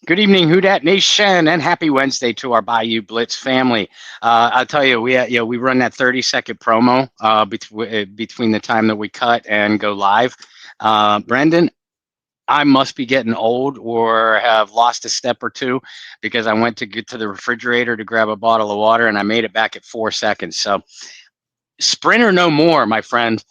Good evening, Who Dat Nation, and happy Wednesday to our Bayou Blitz family. I'll tell you, we run that 30-second promo between the time that we cut and go live. Brendan, I must be getting old or have lost a step or two because I went to get to the refrigerator to grab a bottle of water and I made it back at 4 seconds. So sprint or no more, my friend.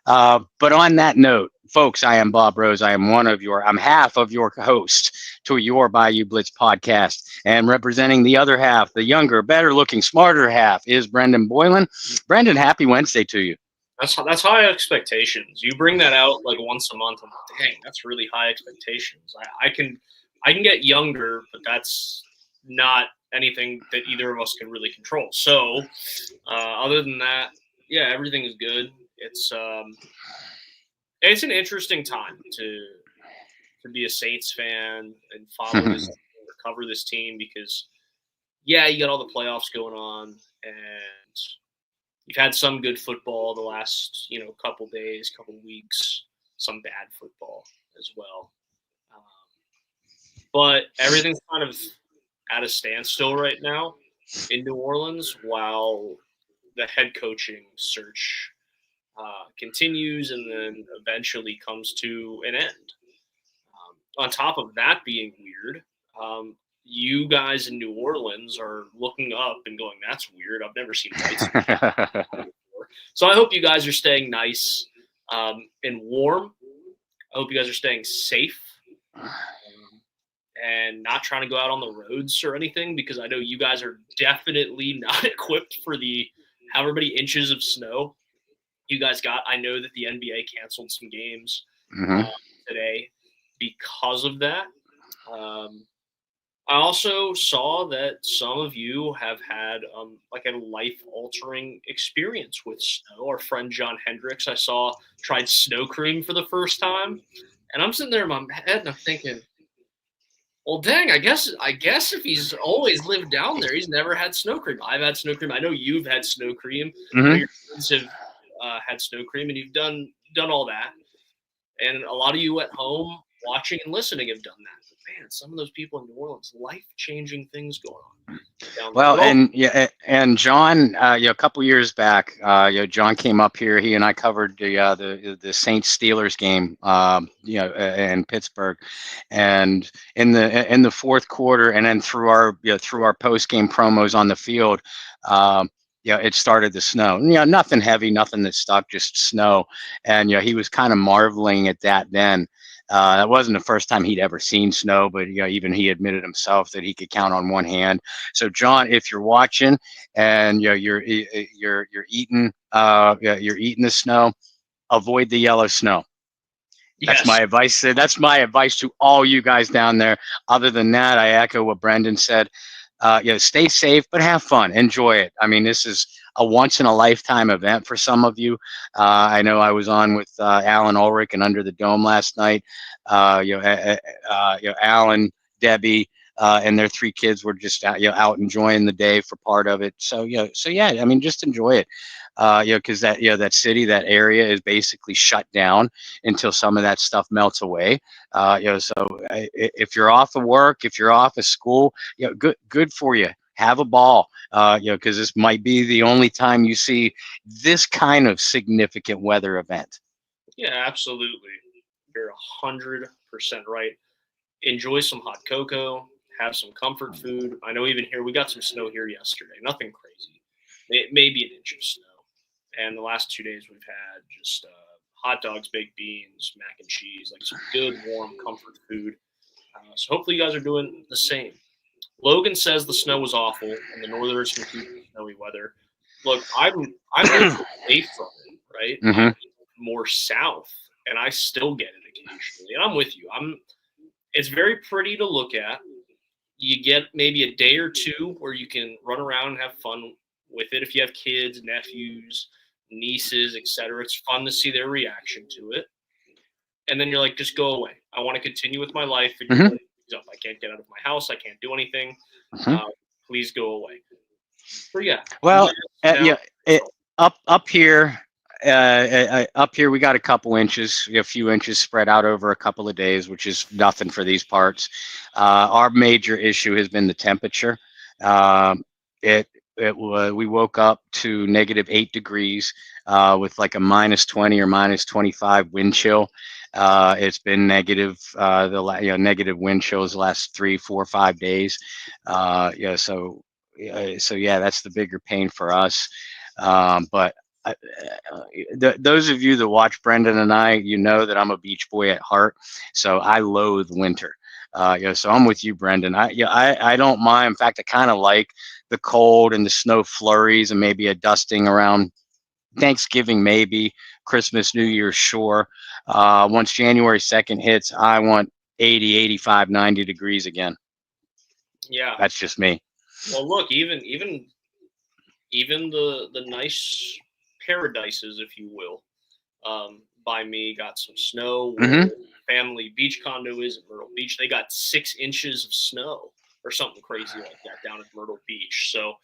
But on that note, folks, I am Bob Rose. I'm half of your host to your Bayou Blitz podcast. And representing the other half, the younger, better looking, smarter half, is Brendan Boylan. Brendan, happy Wednesday to you. That's high expectations. You bring that out like once a month. I'm like, dang, that's really high expectations. I can get younger, but that's not anything that either of us can really control. So, other than that, yeah, everything is good. It's an interesting time to be a Saints fan and follow this or cover this team because yeah, you got all the playoffs going on and you've had some good football the last, couple days, couple weeks, some bad football as well. But everything's kind of at a standstill right now in New Orleans while the head coaching search continues and then eventually comes to an end. On top of that being weird, you guys in New Orleans are looking up and going, that's weird. I've never seen lights before. So I hope you guys are staying nice and warm. I hope you guys are staying safe and not trying to go out on the roads or anything because I know you guys are definitely not equipped for the however many inches of snow you guys got. I know that the NBA canceled some games today because of that. I also saw that some of you have had like a life-altering experience with snow. Our friend John Hendricks, I saw, tried snow cream for the first time. And I'm sitting there in my head and I'm thinking, well, dang, I guess if he's always lived down there, he's never had snow cream. I've had snow cream. I know you've had snow cream. I know your friends have had snow cream, and you've done all that. And a lot of you at home watching and listening have done that. But man, some of those people in New Orleans, life-changing things going on. Well, and John, a couple years back, John came up here. He and I covered the Saints Steelers game, in Pittsburgh, and in the fourth quarter, and then through our post game promos on the field. It started to snow. Nothing heavy, nothing that stuck, just snow. And he was kind of marveling at that then. That wasn't the first time he'd ever seen snow, but even he admitted himself that he could count on one hand. So, John, if you're watching and you're eating the snow, avoid the yellow snow. Yes. That's my advice. That's my advice to all you guys down there. Other than that, I echo what Brendan said. Stay safe, but have fun. Enjoy it. I mean, this is a once-in-a-lifetime event for some of you. I know I was on with Alan Ulrich and Under the Dome last night. Alan, Debbie, and their three kids were just out enjoying the day for part of it. So yeah, I mean, just enjoy it. Because that city, that area is basically shut down until some of that stuff melts away. So if you're off of work, if you're off of school, good for you. Have a ball, because this might be the only time you see this kind of significant weather event. Yeah, absolutely. You're 100% right. Enjoy some hot cocoa. Have some comfort food. I know even here we got some snow here yesterday. Nothing crazy. Maybe an inch of snow. And the last 2 days we've had just hot dogs, baked beans, mac and cheese, like some good, warm, comfort food. So hopefully you guys are doing the same. Logan says the snow was awful and the Northerners can keep snowy weather. Look, I'm away from it, right? I'm more south, and I still get it occasionally. And I'm with you. It's very pretty to look at. You get maybe a day or two where you can run around and have fun with it if you have kids, nephews, nieces, etc. It's fun to see their reaction to it. And then you're like, just go away. I want to continue with my life. And you're like, I can't get out of my house. I can't do anything. Please go away. So yeah. Well, up here, Up here we got a couple inches, a few inches spread out over a couple of days, which is nothing for these parts. Our major issue has been the temperature. Um, it we woke up to -8 degrees with like a -20 or -25 wind chill. It's been negative negative wind chills the last 3, 4, 5 days. So yeah, that's the bigger pain for us. But those of you that watch Brendan and I, you know that I'm a beach boy at heart, so I loathe winter. So I'm with you, Brendan. I don't mind. In fact, I kind of like the cold and the snow flurries and maybe a dusting around Thanksgiving, maybe Christmas, New Year's, sure. Once January 2nd hits, I want 80, 85, 90 degrees again. Yeah, that's just me. Well, look, even the nice paradises, if you will, by me got some snow. Mhm. Family beach condo is at Myrtle Beach. They got 6 inches of snow or something crazy like that down at Myrtle Beach. So,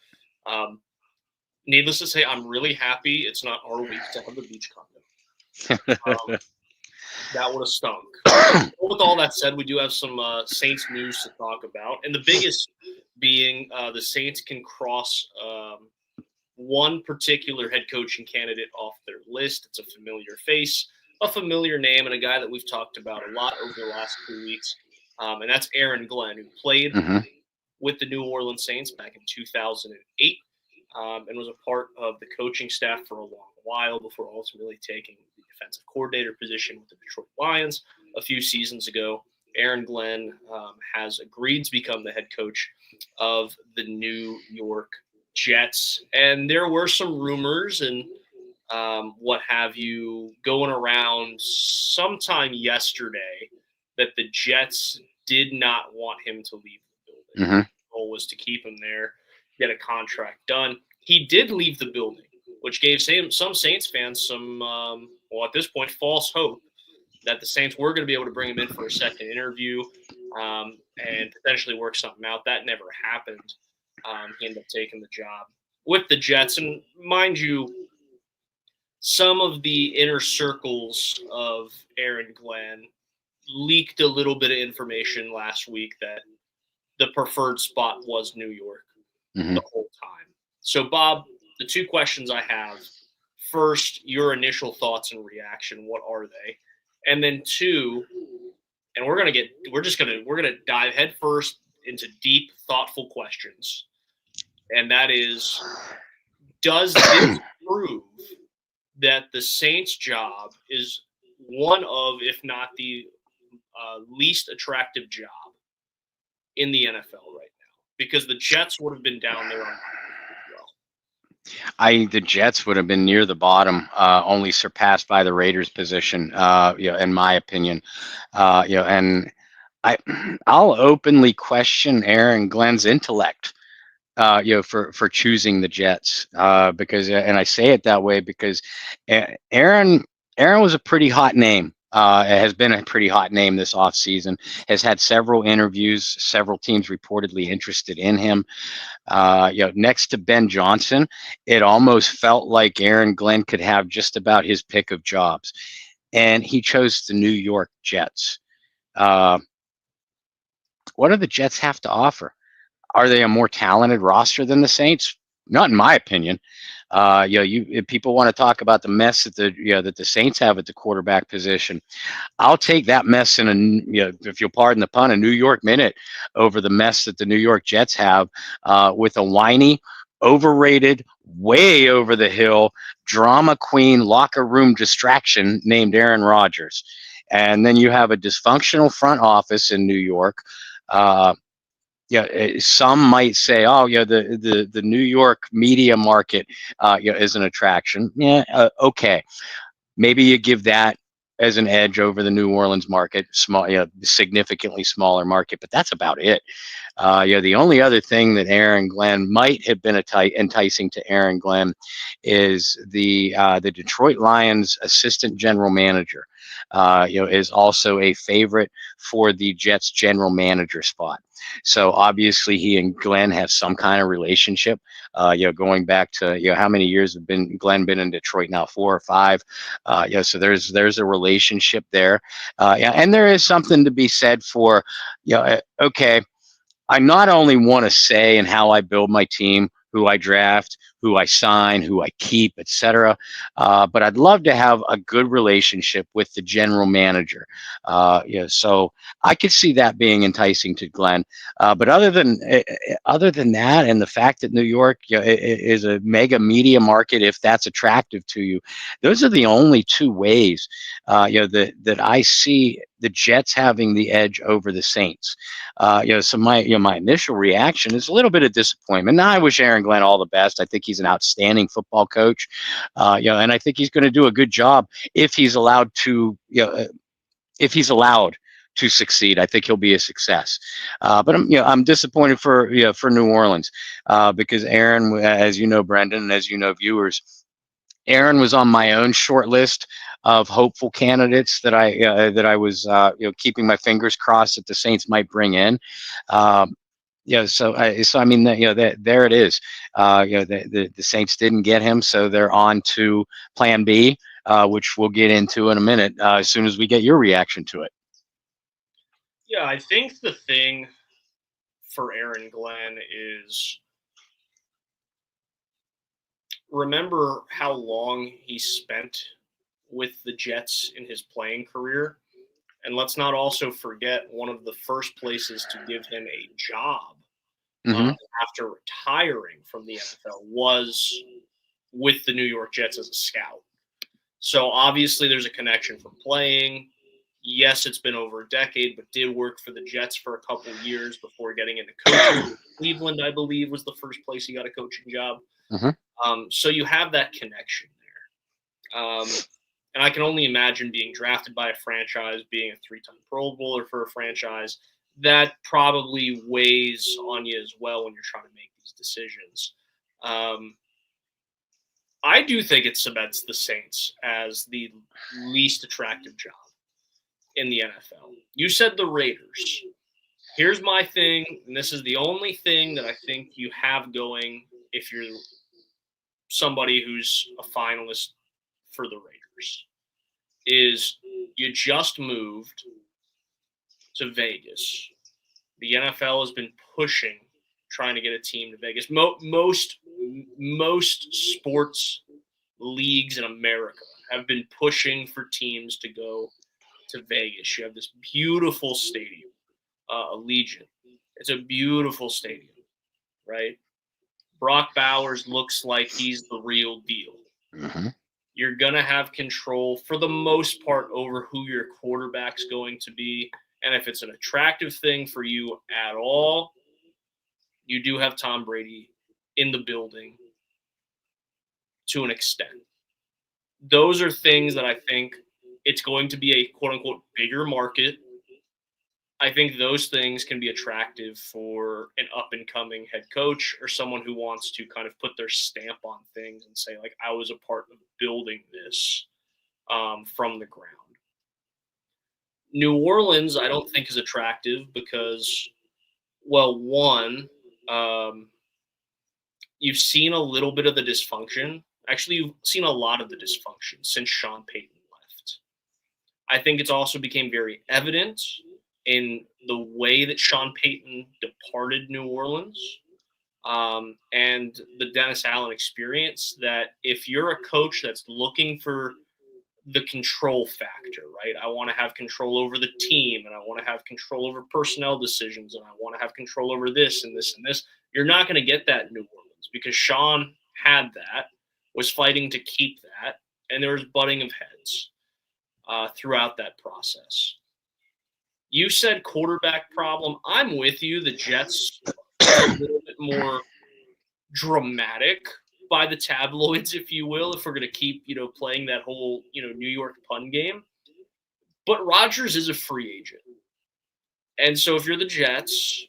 needless to say, I'm really happy it's not our week to have a beach condo. That would have stunk. With all that said, we do have some Saints news to talk about, and the biggest being the Saints can cross one particular head coaching candidate off their list. It's a familiar face, a familiar name, and a guy that we've talked about a lot over the last 2 weeks, and that's Aaron Glenn, who played with the New Orleans Saints back in 2008 and was a part of the coaching staff for a long while before ultimately taking the defensive coordinator position with the Detroit Lions a few seasons ago. Aaron Glenn has agreed to become the head coach of the New York Jets. And there were some rumors and what have you going around sometime yesterday that the Jets did not want him to leave the building. The goal was to keep him there, get a contract done. He did leave the building, which gave some Saints fans some, well, at this point, false hope that the Saints were going to be able to bring him in for a second interview and potentially work something out. That never happened. He ended up taking the job with the Jets. And mind you, some of the inner circles of Aaron Glenn leaked a little bit of information last week that the preferred spot was New York the whole time. So, Bob, the 2 questions I have. First, your initial thoughts and reaction. What are they? And then 2, and we're gonna dive head first into deep, thoughtful questions. And that is, does this prove that the Saints' job is one of, if not the least attractive job in the NFL right now? Because the Jets would have been down there on as well. I think the Jets would have been near the bottom, only surpassed by the Raiders' position, in my opinion. And I'll openly question Aaron Glenn's intellect, for choosing the Jets, because, and I say it that way because Aaron was a pretty hot name. It has been a pretty hot name this offseason, has had several interviews, several teams reportedly interested in him. Next to Ben Johnson, it almost felt like Aaron Glenn could have just about his pick of jobs. And he chose the New York Jets. What do the Jets have to offer? Are they a more talented roster than the Saints? Not in my opinion. If people want to talk about the mess that the Saints have at the quarterback position, I'll take that mess in if you'll pardon the pun, a New York minute over the mess that the New York Jets have with a whiny, overrated, way over the hill, drama queen, locker room distraction named Aaron Rodgers. And then you have a dysfunctional front office in New York. Some might say, oh, the New York media market, is an attraction. Yeah, okay. Maybe you give that as an edge over the New Orleans market, small, significantly smaller market, but that's about it. The only other thing that Aaron Glenn might have been enticing to Aaron Glenn is the Detroit Lions assistant general manager. is also a favorite for the Jets general manager spot. So obviously he and Glenn have some kind of relationship. Going back to how many years have been Glenn been in Detroit now, 4 or 5. So there's a relationship there. And there is something to be said for, okay, I not only want to say and how I build my team, who I draft, who I sign, who I keep, etc. But I'd love to have a good relationship with the general manager. So I could see that being enticing to Glenn. But other than that, and the fact that New York is a mega media market, if that's attractive to you, those are the only two ways that I see the Jets having the edge over the Saints. So my initial reaction is a little bit of disappointment. Now I wish Aaron Glenn all the best. I think he's an outstanding football coach, and I think he's going to do a good job if he's allowed to. If he's allowed to succeed, I think he'll be a success. But I'm disappointed for New Orleans because Aaron, as you know, Brendan, and as you know, viewers, Aaron was on my own short list of hopeful candidates that I was keeping my fingers crossed that the Saints might bring in. So I mean there it is. The Saints didn't get him, so they're on to Plan B, which we'll get into in a minute as soon as we get your reaction to it. Yeah, I think the thing for Aaron Glenn is, remember how long he spent with the Jets in his playing career. And let's not also forget one of the first places to give him a job after retiring from the NFL was with the New York Jets as a scout. So obviously there's a connection from playing. Yes, it's been over a decade, but did work for the Jets for a couple of years before getting into coaching. Cleveland, I believe, was the first place he got a coaching job. So you have that connection there. And I can only imagine being drafted by a franchise, being a 3-time Pro Bowler for a franchise. That probably weighs on you as well when you're trying to make these decisions. I do think it cements the Saints as the least attractive job in the NFL. You said the Raiders. Here's my thing, and this is the only thing that I think you have going if you're somebody who's a finalist for the Raiders, is you just moved to Vegas. The NFL has been pushing, trying to get a team to Vegas. Most sports leagues in America have been pushing for teams to go to Vegas. You have this beautiful stadium, Allegiant. It's a beautiful stadium, right? Brock Bowers looks like he's the real deal. You're going to have control for the most part over who your quarterback's going to be. And if it's an attractive thing for you at all, you do have Tom Brady in the building to an extent. Those are things that I think it's going to be a quote-unquote bigger market. I think those things can be attractive for an up-and-coming head coach or someone who wants to kind of put their stamp on things and say, like, I was a part of building this from the ground. New Orleans, I don't think is attractive because, well, one, you've seen a little bit of the dysfunction. Actually, you've seen a lot of the dysfunction since Sean Payton left. I think it's also became very evident in the way that Sean Payton departed New Orleans and the Dennis Allen experience, that if you're a coach that's looking for the control factor, right? I want to have control over the team, and I want to have control over personnel decisions, and I want to have control over this and this and this. You're not going to get that in New Orleans because Sean had that, was fighting to keep that, and there was butting of heads throughout that process. You said quarterback problem. I'm with you. The Jets are a little bit more dramatic by the tabloids, if you will, if we're going to keep, playing that whole, New York pun game. But Rodgers is a free agent. And so if you're the Jets,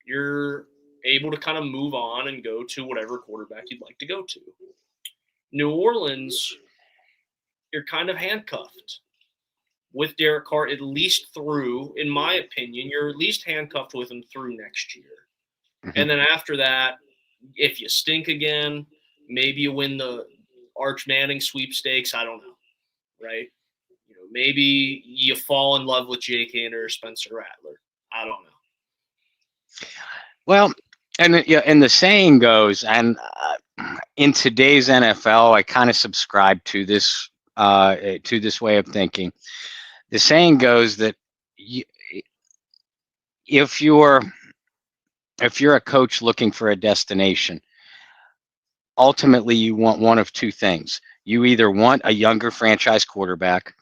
you're able to kind of move on and go to whatever quarterback you'd like to go to. New Orleans, you're kind of handcuffed. with Derek Carr at least through, in my opinion, you're at least handcuffed with him through next year. Mhm. And then after that, if you stink again, maybe you win the Arch Manning sweepstakes. I don't know, right? Maybe you fall in love with Jake Haener or Spencer Rattler. I don't know. Well, and the saying goes, and in today's NFL, I kind of subscribe to this way of thinking. The saying goes that if you're a coach looking for a destination, ultimately you want one of two things. You either want a younger franchise quarterback,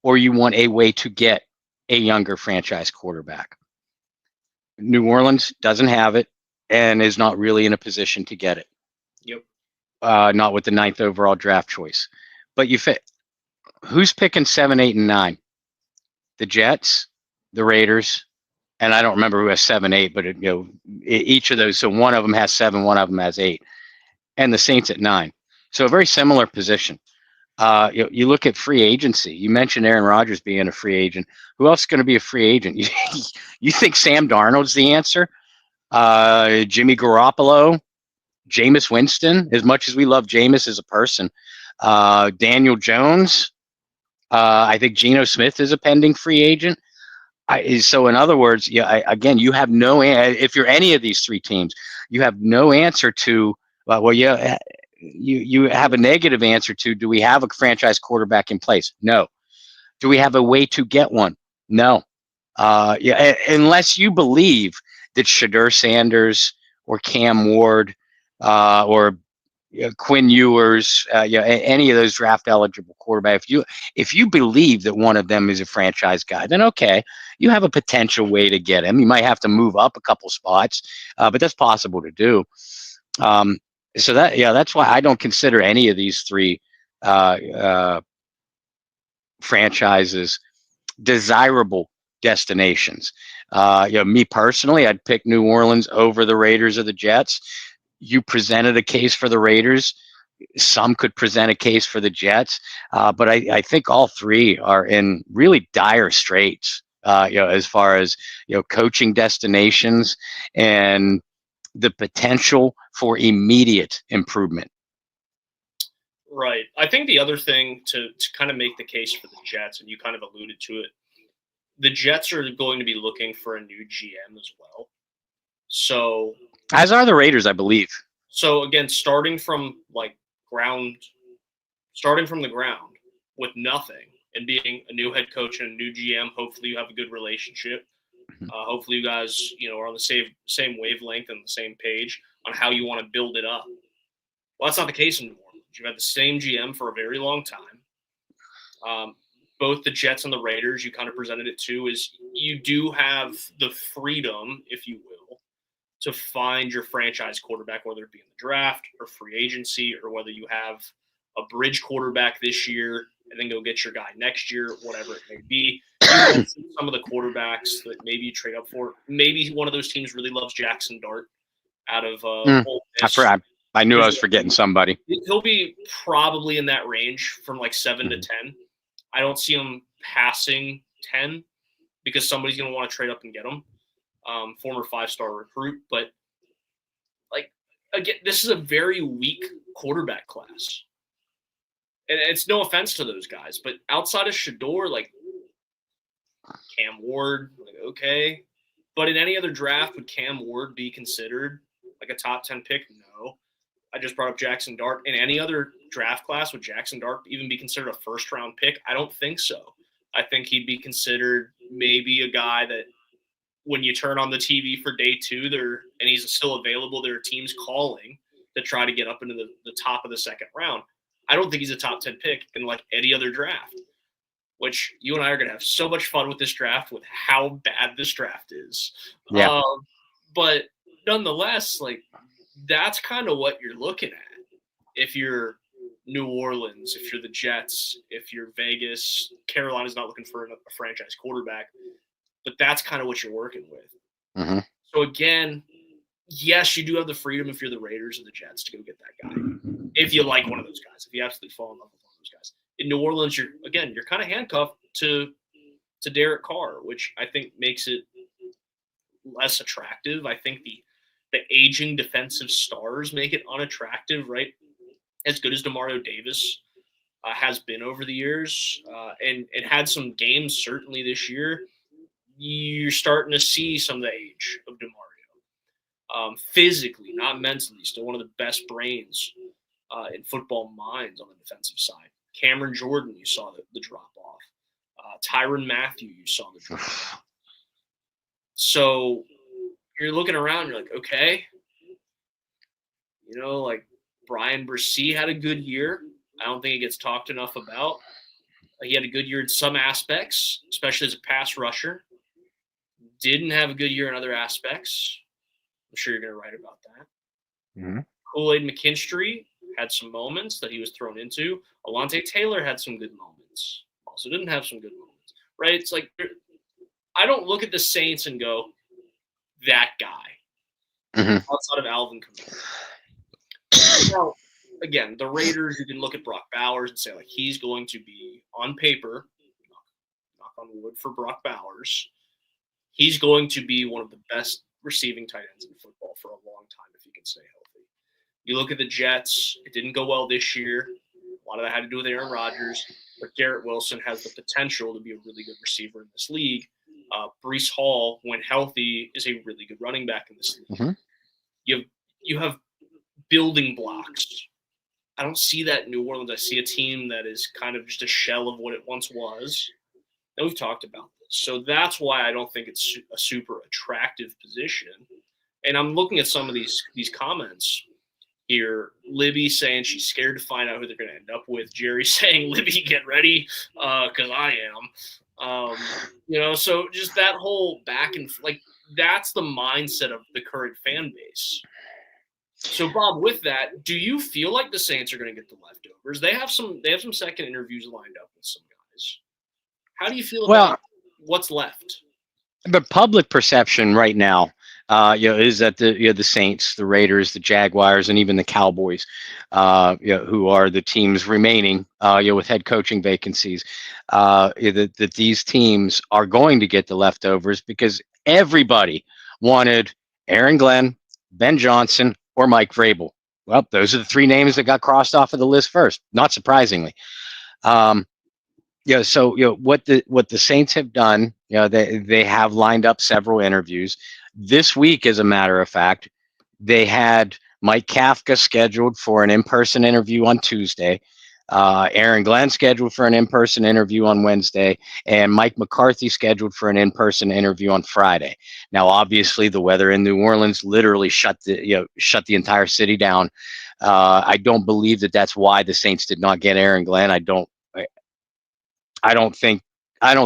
or you want a way to get a younger franchise quarterback. New Orleans doesn't have it and is not really in a position to get it. Yep. Not with the 9th overall draft choice. But who's picking 7, 8, and 9? The Jets, the Raiders, and I don't remember who has 7, 8, but each of those. So one of them has 7, one of them has 8, and the Saints at 9. So a very similar position. You look at free agency. You mentioned Aaron Rodgers being a free agent. Who else is going to be a free agent? You think Sam Darnold's the answer? Jimmy Garoppolo, Jameis Winston, as much as we love Jameis as a person, Daniel Jones. I think Geno Smith is a pending free agent. So in other words, again, you have no, if you're any of these three teams, you have no answer to, you have a negative answer to, do we have a franchise quarterback in place? No. Do we have a way to get one? No. Unless you believe that Shadur Sanders or Cam Ward or Quinn Ewers, any of those draft eligible quarterbacks, if you believe that one of them is a franchise guy, then okay, you have a potential way to get him. You might have to move up a couple spots, but that's possible to do. So that's why I don't consider any of these three franchises desirable destinations. Me personally, I'd pick New Orleans over the Raiders or the Jets. You presented a case for the Raiders. Some could present a case for the Jets, but I think all three are in really dire straits. As far as coaching destinations and the potential for immediate improvement. Right. I think the other thing to kind of make the case for the Jets, and you kind of alluded to it, the Jets are going to be looking for a new GM as well. So, as are the Raiders, I believe. So again, starting from the ground with nothing and being a new head coach and a new GM, hopefully you have a good relationship. Hopefully you guys, are on the same wavelength and the same page on how you want to build it up. Well, that's not the case in New Orleans. You've had the same GM for a very long time. Both the Jets and the Raiders, you kind of presented it to, is you do have the freedom, if you will, to find your franchise quarterback, whether it be in the draft or free agency, or whether you have a bridge quarterback this year and then go get your guy next year, whatever it may be. Some of the quarterbacks that maybe you trade up for. Maybe one of those teams really loves Jackson Dart out of Ole Miss. I knew I was forgetting somebody. He'll be probably in that range from like 7 to 10. I don't see him passing 10 because somebody's going to want to trade up and get him. Former 5-star recruit. But, again, this is a very weak quarterback class. And it's no offense to those guys. But outside of Shador, Cam Ward, okay. But in any other draft, would Cam Ward be considered a top 10 pick? No. I just brought up Jackson Dart. In any other draft class, would Jackson Dart even be considered a first-round pick? I don't think so. I think he'd be considered maybe a guy that when you turn on the TV for day 2 and he's still available, there are teams calling to try to get up into the top of the second round. I don't think he's a top 10 pick in any other draft, which you and I are going to have so much fun with this draft, with how bad this draft is. Yeah. But nonetheless, that's kind of what you're looking at. If you're New Orleans, if you're the Jets, if you're Vegas, Carolina's not looking for a franchise quarterback, but that's kind of what you're working with. Mm-hmm. So again, yes, you do have the freedom if you're the Raiders or the Jets to go get that guy. If you like one of those guys, if you absolutely fall in love with one of those guys. In New Orleans, you're kind of handcuffed to Derek Carr, which I think makes it less attractive. I think the aging defensive stars make it unattractive, right? As good as DeMario Davis has been over the years, and had some games certainly this year, you're starting to see some of the age of DeMario. Physically, not mentally, still one of the best brains in football minds on the defensive side. Cameron Jordan, you saw the drop off. Tyrann Mathieu, you saw the drop off. So you're looking around, you're like, okay, like Brian Bresee had a good year. I don't think it gets talked enough about. He had a good year in some aspects, especially as a pass rusher. Didn't have a good year in other aspects. I'm sure you're going to write about that. Mm-hmm. Kool-Aid McKinstry had some moments that he was thrown into. Alontae Taylor had some good moments. Also didn't have some good moments, right? It's like I don't look at the Saints and go, that guy, outside of Alvin Kamara. Now, again, the Raiders, you can look at Brock Bowers and say, like, he's going to be, on paper, knock on wood for Brock Bowers, he's going to be one of the best receiving tight ends in football for a long time if he can stay healthy. You look at the Jets, it didn't go well this year. A lot of that had to do with Aaron Rodgers, but Garrett Wilson has the potential to be a really good receiver in this league. Breece Hall, when healthy, is a really good running back in this league. Mm-hmm. You have building blocks. I don't see that in New Orleans. I see a team that is kind of just a shell of what it once was. And we've talked about this. So that's why I don't think it's a super attractive position. And I'm looking at some of these comments here. Libby saying she's scared to find out who they're going to end up with. Jerry saying, Libby, get ready, because I am. So just that whole back and like that's the mindset of the current fan base. So Bob, with that, do you feel like the Saints are going to get the leftovers? They have some second interviews lined up with some guys. How do you feel about what's left? The public perception right now, is that the Saints, the Raiders, the Jaguars, and even the Cowboys, who are the teams remaining, with head coaching vacancies, that these teams are going to get the leftovers because everybody wanted Aaron Glenn, Ben Johnson, or Mike Vrabel. Well, those are the three names that got crossed off of the list first, not surprisingly. So what the Saints have done, they have lined up several interviews. This week, as a matter of fact, they had Mike Kafka scheduled for an in-person interview on Tuesday, Aaron Glenn scheduled for an in-person interview on Wednesday, and Mike McCarthy scheduled for an in-person interview on Friday. Now, obviously, the weather in New Orleans literally shut the entire city down. I don't believe that that's why the Saints did not get Aaron Glenn. I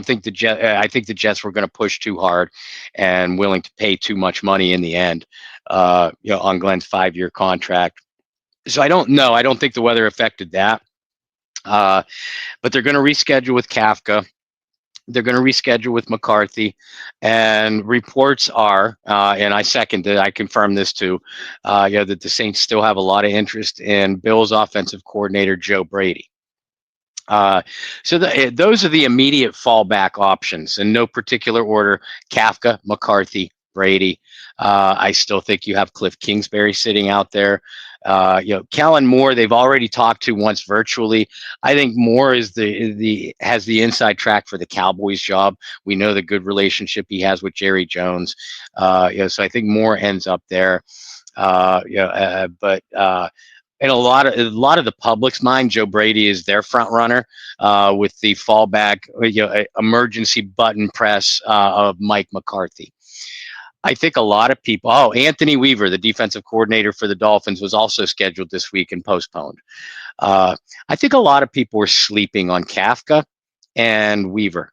think the Jets were going to push too hard and willing to pay too much money in the end, on Glenn's 5-year contract. So I don't know. I don't think the weather affected that. But they're going to reschedule with Kafka. They're going to reschedule with McCarthy, and reports are, and I second it, I confirm this too, that the Saints still have a lot of interest in Bills offensive coordinator Joe Brady. So those are the immediate fallback options in no particular order: Kafka, McCarthy, Brady. I still think you have Cliff Kingsbury sitting out there. Kellen Moore, they've already talked to once virtually. I think Moore is has the inside track for the Cowboys job. We know the good relationship he has with Jerry Jones. So I think Moore ends up there. But in a lot of the public's mind, Joe Brady is their front runner, with the fallback, emergency button press of Mike McCarthy. I think a lot of people. Oh, Anthony Weaver, the defensive coordinator for the Dolphins, was also scheduled this week and postponed. I think a lot of people were sleeping on Kafka and Weaver,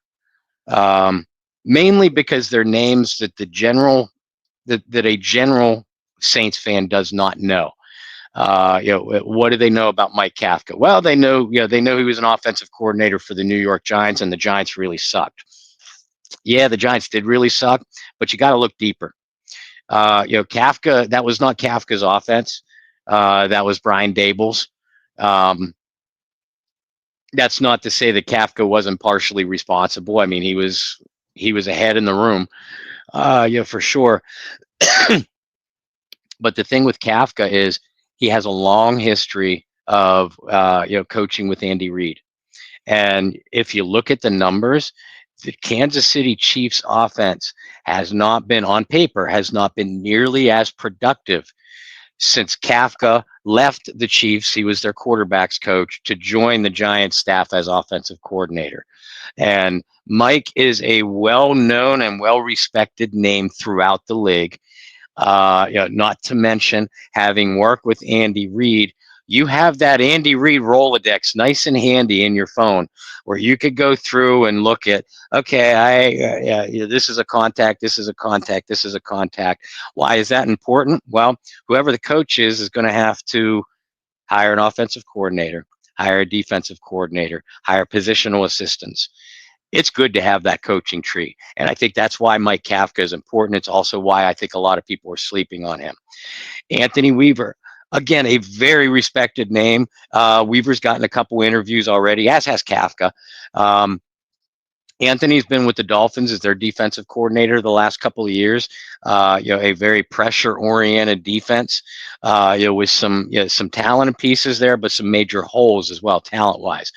mainly because they're names that that a general Saints fan does not know. What do they know about Mike Kafka? Well, they know he was an offensive coordinator for the New York Giants, and the Giants really sucked. Yeah, the Giants did really suck, but you got to look deeper. Kafka, that was not Kafka's offense. That was Brian Daboll's. That's not to say that Kafka wasn't partially responsible. I mean, he was ahead in the room, for sure. But the thing with Kafka is he has a long history of coaching with Andy Reid. And if you look at the numbers, the Kansas City Chiefs offense has not been, on paper, has not been nearly as productive since Kafka left the Chiefs. He was their quarterbacks coach to join the Giants staff as offensive coordinator. And Mike is a well-known and well-respected name throughout the league. Not to mention having worked with Andy Reid, you have that Andy Reid Rolodex nice and handy in your phone where you could go through and look at, okay, this is a contact, this is a contact, this is a contact. Why is that important? Well, whoever the coach is going to have to hire an offensive coordinator, hire a defensive coordinator, hire positional assistants. It's good to have that coaching tree. And I think that's why Mike Kafka is important. It's also why I think a lot of people are sleeping on him. Anthony Weaver, again, a very respected name. Weaver's gotten a couple interviews already, as has Kafka. Anthony's been with the Dolphins as their defensive coordinator the last couple of years. A very pressure-oriented defense. With some talented pieces there, but some major holes as well, talent-wise.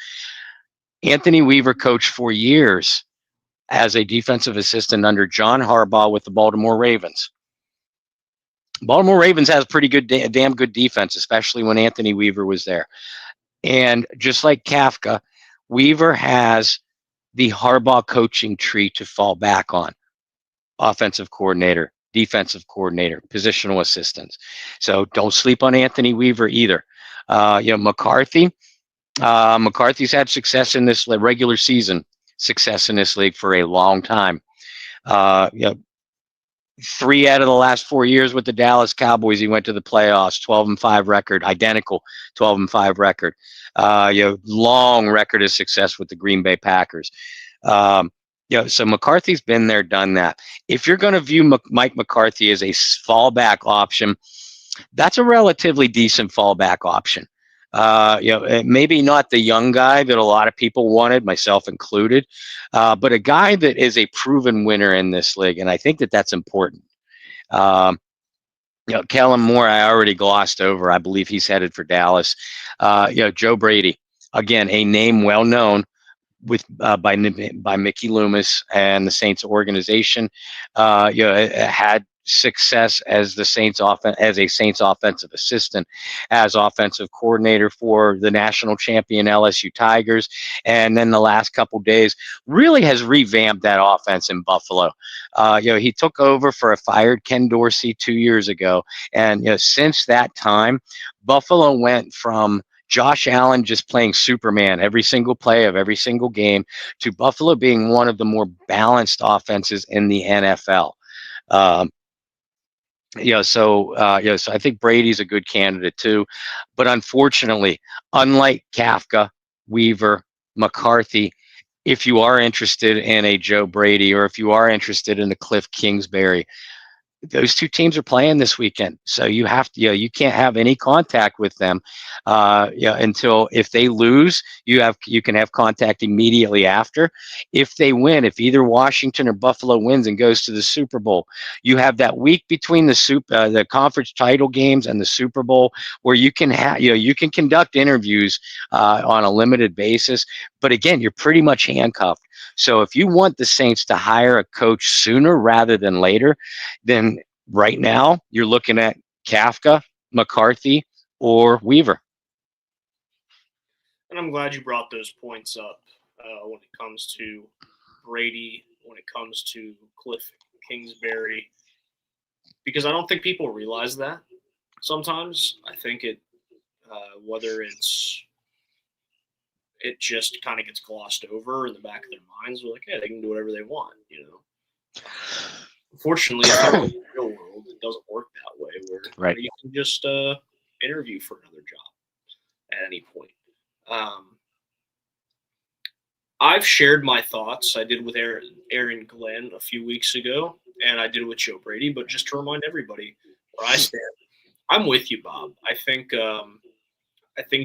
Anthony Weaver coached for years as a defensive assistant under John Harbaugh with the Baltimore Ravens. Baltimore Ravens has pretty good, damn good defense, especially when Anthony Weaver was there. And just like Kafka, Weaver has the Harbaugh coaching tree to fall back on. Offensive coordinator, defensive coordinator, positional assistants. So don't sleep on Anthony Weaver either. McCarthy, McCarthy's had success in this regular season, success in this league for a long time. 3 out of the last 4 years with the Dallas Cowboys, he went to the playoffs, 12-5 record, identical 12-5 record. Long record of success with the Green Bay Packers. So McCarthy's been there, done that. If you're going to view Mike McCarthy as a fallback option, that's a relatively decent fallback option. Maybe not the young guy that a lot of people wanted, myself included, but a guy that is a proven winner in this league, and I think that that's important. Kellen Moore, I already glossed over. I believe he's headed for Dallas. Joe Brady, again, a name well known with by Mickey Loomis and the Saints organization. Had success as the Saints as a Saints offensive assistant, as offensive coordinator for the national champion LSU Tigers, and then the last couple days really has revamped that offense in Buffalo. He took over for a fired Ken Dorsey 2 years ago, and since that time, Buffalo went from Josh Allen just playing Superman every single play of every single game to Buffalo being one of the more balanced offenses in the NFL. So I think Brady's a good candidate too, but unfortunately, unlike Kafka, Weaver, McCarthy, if you are interested in a Joe Brady or if you are interested in a Cliff Kingsbury, those two teams are playing this weekend, so you have to, you can't have any contact with them, until if they lose, you can have contact immediately after. If they win, if either Washington or Buffalo wins and goes to the Super Bowl, you have that week between the conference title games and the Super Bowl where you can you can conduct interviews on a limited basis, but again, you're pretty much handcuffed. So if you want the Saints to hire a coach sooner rather than later, then right now you're looking at Kafka, McCarthy, or Weaver. And I'm glad you brought those points up when it comes to Brady, when it comes to Cliff Kingsbury, because I don't think people realize that sometimes. I think whether it just kind of gets glossed over in the back of their minds. They're like, hey, they can do whatever they want, Unfortunately, in the real world, it doesn't work that way where right. you can just interview for another job at any point. I've shared my thoughts. I did with Aaron Glenn a few weeks ago, and I did with Joe Brady. But just to remind everybody where I stand, I'm with you, Bob. I think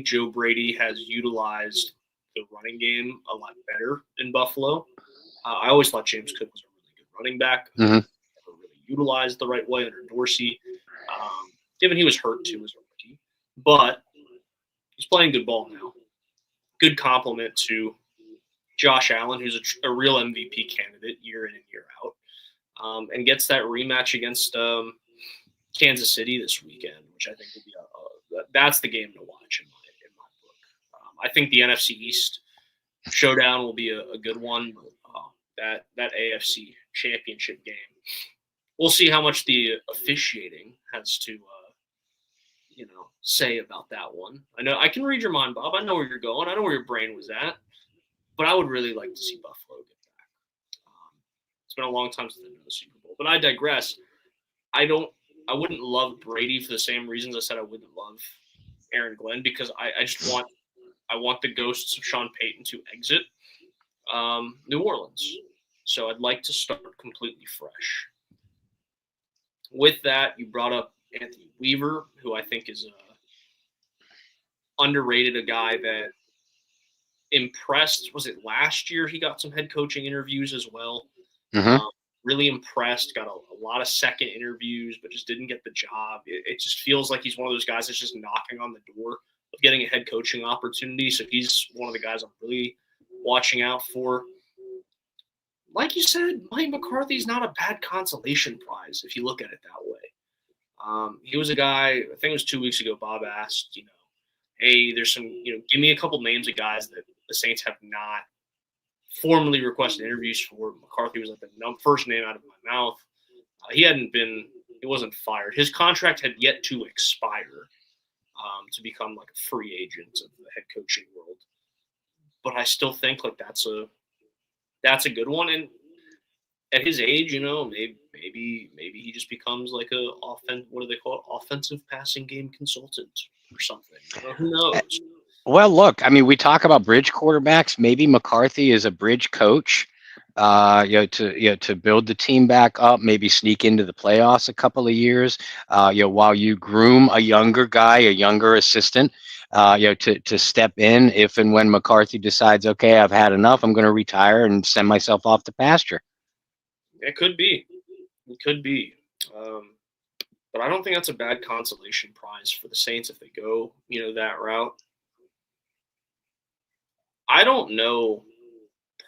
Joe Brady has utilized the running game a lot better in Buffalo. I always thought James Cook was a really good running back. Mm-hmm. Never really utilized the right way under Dorsey, given he was hurt too as a rookie. But he's playing good ball now. Good compliment to Josh Allen, who's a real MVP candidate year in and year out, and gets that rematch against Kansas City this weekend, which I think will be that's the game to watch in my book. I think the NFC East showdown will be a good one. But, that AFC Championship game, we'll see how much the officiating has to say about that one. I know I can read your mind, Bob. I know where you're going. I know where your brain was at. But I would really like to see Buffalo get back. It's been a long time since they've been in the Super Bowl. But I digress. I wouldn't love Brady for the same reasons I said I wouldn't love Aaron Glenn, because I just want the ghosts of Sean Payton to exit New Orleans. So I'd like to start completely fresh. With that, you brought up Anthony Weaver, who I think is underrated, a guy that impressed. Was it last year he got some head coaching interviews as well? Mm-hmm. Really impressed, got a lot of second interviews, but just didn't get the job. It just feels like he's one of those guys that's just knocking on the door of getting a head coaching opportunity. So he's one of the guys I'm really watching out for. Like you said, Mike McCarthy's not a bad consolation prize if you look at it that way. He was a guy, I think it was 2 weeks ago, Bob asked, hey, there's some, give me a couple names of guys that the Saints have not formally requested interviews for. McCarthy was like the first name out of my mouth. He wasn't fired. His contract had yet to expire to become like a free agent of the head coaching world. But I still think like that's a good one. And at his age, maybe he just becomes like what do they call it? Offensive passing game consultant or something. Who knows? Well, look, I mean, we talk about bridge quarterbacks. Maybe McCarthy is a bridge coach, to build the team back up, maybe sneak into the playoffs a couple of years, while you groom a younger guy, a younger assistant, to step in if and when McCarthy decides, okay, I've had enough, I'm going to retire and send myself off to pasture. It could be. But I don't think that's a bad consolation prize for the Saints if they go, that route. I don't know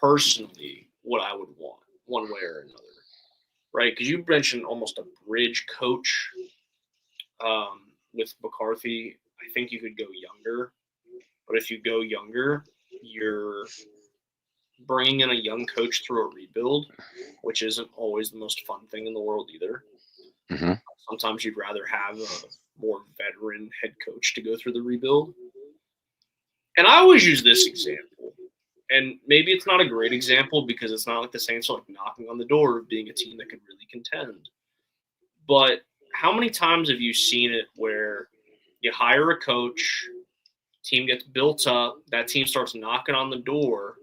personally what I would want one way or another, right? Because you mentioned almost a bridge coach with McCarthy. I think you could go younger. But if you go younger, you're bringing in a young coach through a rebuild, which isn't always the most fun thing in the world either. Mm-hmm. Sometimes you'd rather have a more veteran head coach to go through the rebuild. And I always use this example. And maybe it's not a great example because it's not like the Saints are like knocking on the door of being a team that can really contend. But how many times have you seen it where you hire a coach, team gets built up, that team starts knocking on the door,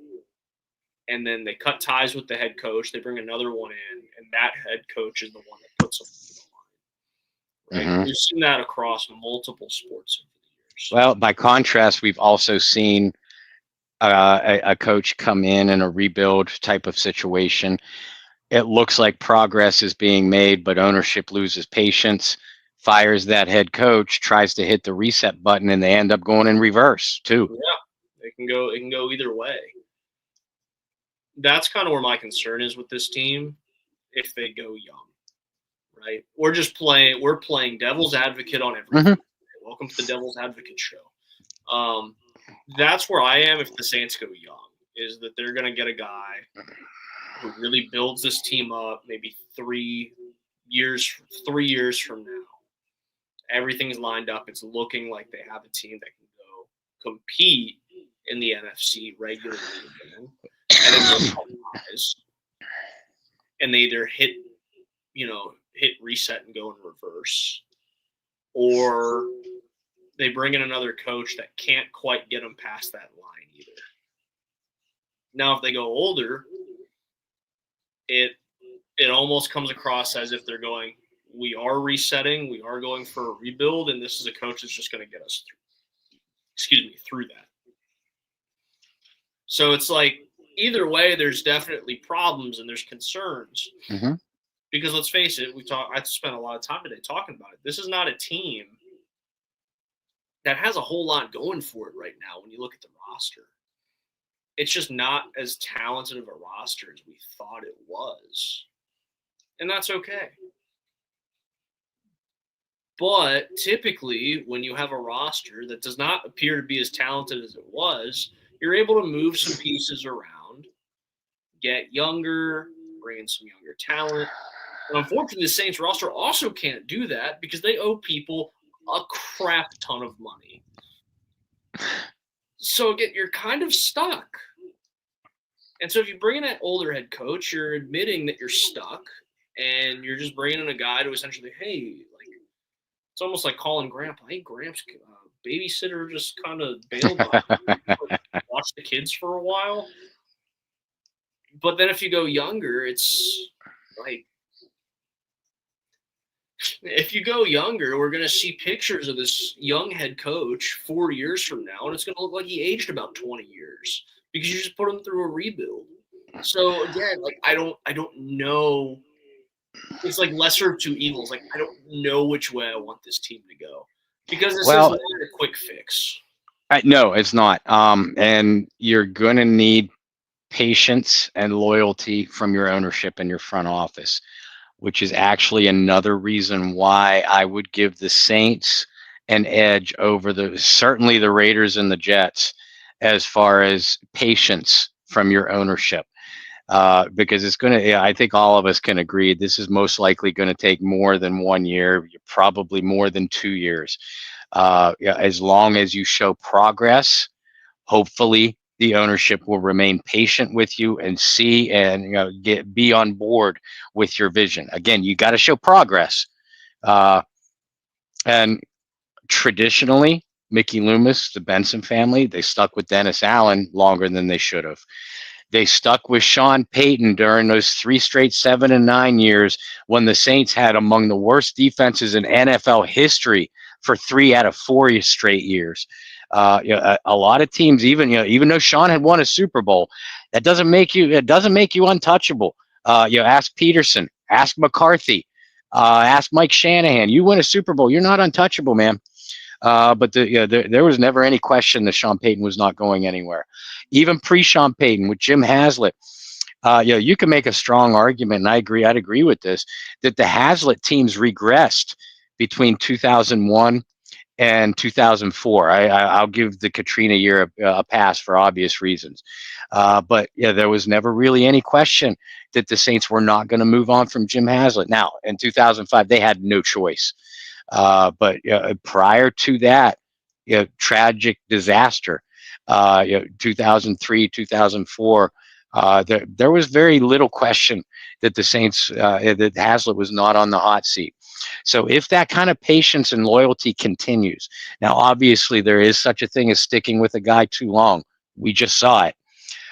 and then they cut ties with the head coach, they bring another one in, and that head coach is the one that puts them on the line. Right? Mm-hmm. We've seen that across multiple sports over the years. Well, by contrast, we've also seen a coach come in a rebuild type of situation. It looks like progress is being made, but ownership loses patience, fires that head coach, tries to hit the reset button, and they end up going in reverse too. Yeah, it can go either way. That's kind of where my concern is with this team if they go young, right? We're playing devil's advocate on everything. Mm-hmm. Welcome to the Devil's Advocate show. That's where I am if the Saints go young, is that they're going to get a guy who really builds this team up maybe 3 years from now. Everything's lined up. It's looking like they have a team that can go compete in the NFC regularly again. And then and they either hit reset and go in reverse, or they bring in another coach that can't quite get them past that line either. Now, if they go older, it almost comes across as if they're going, we are resetting, we are going for a rebuild, and this is a coach that's just going to get us through that. So it's like either way, there's definitely problems and there's concerns. Mm-hmm. Because let's face it, I spent a lot of time today talking about it. This is not a team that has a whole lot going for it right now when you look at the roster. It's just not as talented of a roster as we thought it was. And that's okay. But typically, when you have a roster that does not appear to be as talented as it was, you're able to move some pieces around, get younger, bring in some younger talent. And unfortunately, the Saints roster also can't do that because they owe people a crap ton of money. So again, you're kind of stuck. And so if you bring in that older head coach, you're admitting that you're stuck, and you're just bringing in a guy to essentially, hey, like it's almost like calling Grandpa. Hey, Gramps, babysitter just kind of bailed on watch the kids for a while. But then if you go younger, it's like, if you go younger, we're going to see pictures of this young head coach 4 years from now, and it's going to look like he aged about 20 years because you just put him through a rebuild. So again, like I don't know. It's like lesser of two evils. Like I don't know which way I want this team to go because this is not a quick fix. No, it's not. And you're going to need patience and loyalty from your ownership and your front office, which is actually another reason why I would give the Saints an edge over certainly the Raiders and the Jets as far as patience from your ownership. Because it's going to, I think all of us can agree, this is most likely going to take more than 1 year, probably more than 2 years. As long as you show progress, hopefully the ownership will remain patient with you and see and be on board with your vision. Again, you got to show progress. And traditionally, Mickey Loomis, the Benson family, they stuck with Dennis Allen longer than they should have. They stuck with Sean Payton during those 3 straight 7 and 9 years when the Saints had among the worst defenses in NFL history for 3 out of 4 straight years. A lot of teams, even though Sean had won a Super Bowl, it doesn't make you untouchable. Ask Peterson, ask McCarthy, ask Mike Shanahan. You win a Super Bowl, you're not untouchable, man. But there was never any question that Sean Payton was not going anywhere. Even pre-Sean Payton with Jim Haslett, you can make a strong argument, and I'd agree with this, that the Haslett teams regressed between 2001 and 2004. I'll give the Katrina year a pass for obvious reasons. But there was never really any question that the Saints were not going to move on from Jim Haslett. Now, in 2005, they had no choice. But prior to that, tragic disaster, 2003, 2004, there was very little question that the Saints, that Haslett was not on the hot seat. So if that kind of patience and loyalty continues, now obviously there is such a thing as sticking with a guy too long. We just saw it.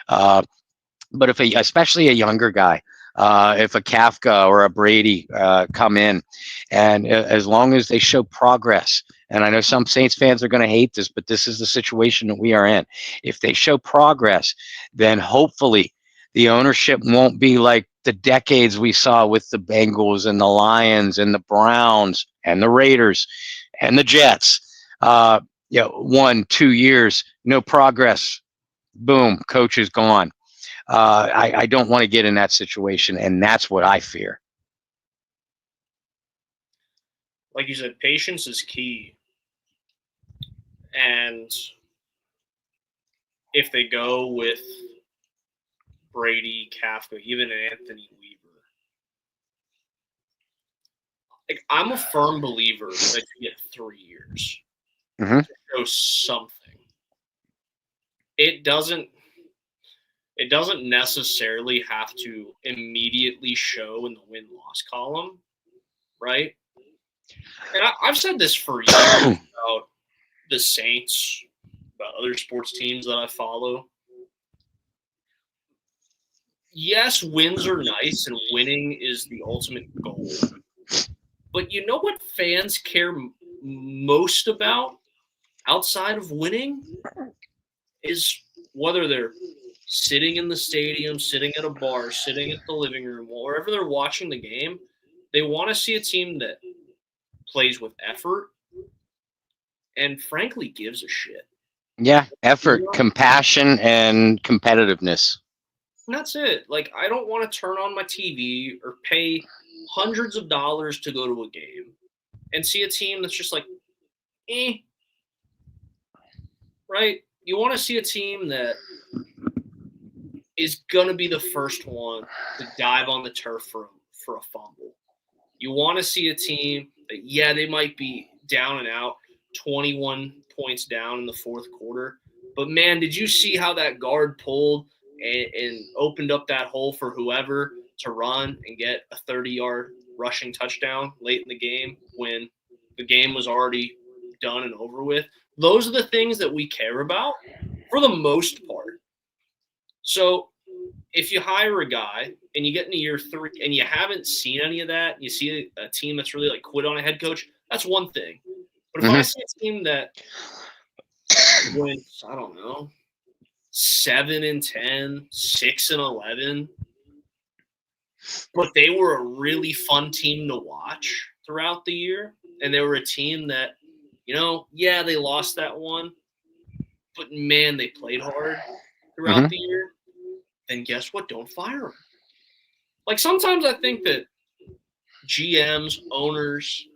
But especially a younger guy, if a Kafka or a Brady come in, and as long as they show progress, and I know some Saints fans are going to hate this, but this is the situation that we are in. If they show progress, then hopefully the ownership won't be like the decades we saw with the Bengals and the Lions and the Browns and the Raiders and the Jets. 1, 2 years, no progress, boom, coach is gone. I don't want to get in that situation, and that's what I fear. Like you said, patience is key. And if they go with Brady, Kafka, even Anthony Weaver, like I'm a firm believer that you get 3 years to show something. It doesn't necessarily have to immediately show in the win-loss column, right? And I've said this for years about the Saints, about other sports teams that I follow. Yes, wins are nice, and winning is the ultimate goal. But you know what fans care most about outside of winning is whether they're sitting in the stadium, sitting at a bar, sitting at the living room, wherever they're watching the game, they want to see a team that plays with effort and frankly gives a shit. Yeah, effort, compassion, and competitiveness. And that's it. Like, I don't want to turn on my TV or pay hundreds of dollars to go to a game and see a team that's just like, right? You want to see a team that is going to be the first one to dive on the turf for a fumble. You want to see a team that, yeah, they might be down and out, 21 points down in the fourth quarter. But, man, did you see how that guard pulled and opened up that hole for whoever to run and get a 30-yard rushing touchdown late in the game when the game was already done and over with? Those are the things that we care about for the most part. So if you hire a guy and you get into year 3 and you haven't seen any of that, you see a team that's really like quit on a head coach, that's one thing. But if I see a team that went, I don't know, 7-10, 6-11, but they were a really fun team to watch throughout the year, and they were a team that, yeah, they lost that one, but man, they played hard throughout the year, then guess what? Don't fire them. Like, sometimes I think that GMs, owners,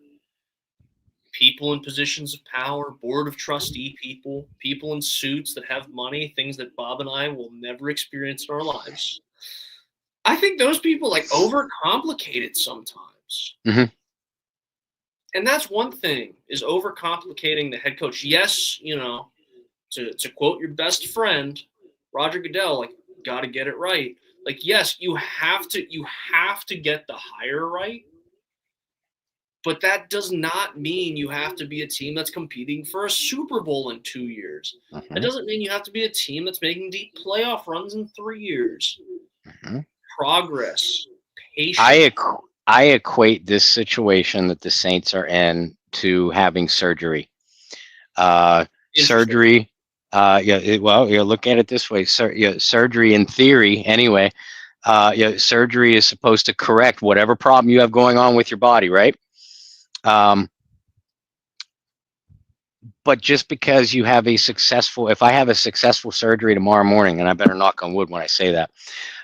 people in positions of power, board of trustee people, people in suits that have money, things that Bob and I will never experience in our lives, I think those people like overcomplicate it sometimes. And that's one thing, is overcomplicating the head coach. Yes, to quote your best friend, Roger Goodell, like, got to get it right. Like, yes, you have to get the hire right, but that does not mean you have to be a team that's competing for a Super Bowl in 2 years. That doesn't mean you have to be a team that's making deep playoff runs in 3 years. Progress, patience. I equate this situation that the Saints are in to having surgery. Surgery. Look at it this way. Surgery, in theory, anyway. Surgery is supposed to correct whatever problem you have going on with your body, right? But just because you have if I have a successful surgery tomorrow morning, and I better knock on wood when I say that,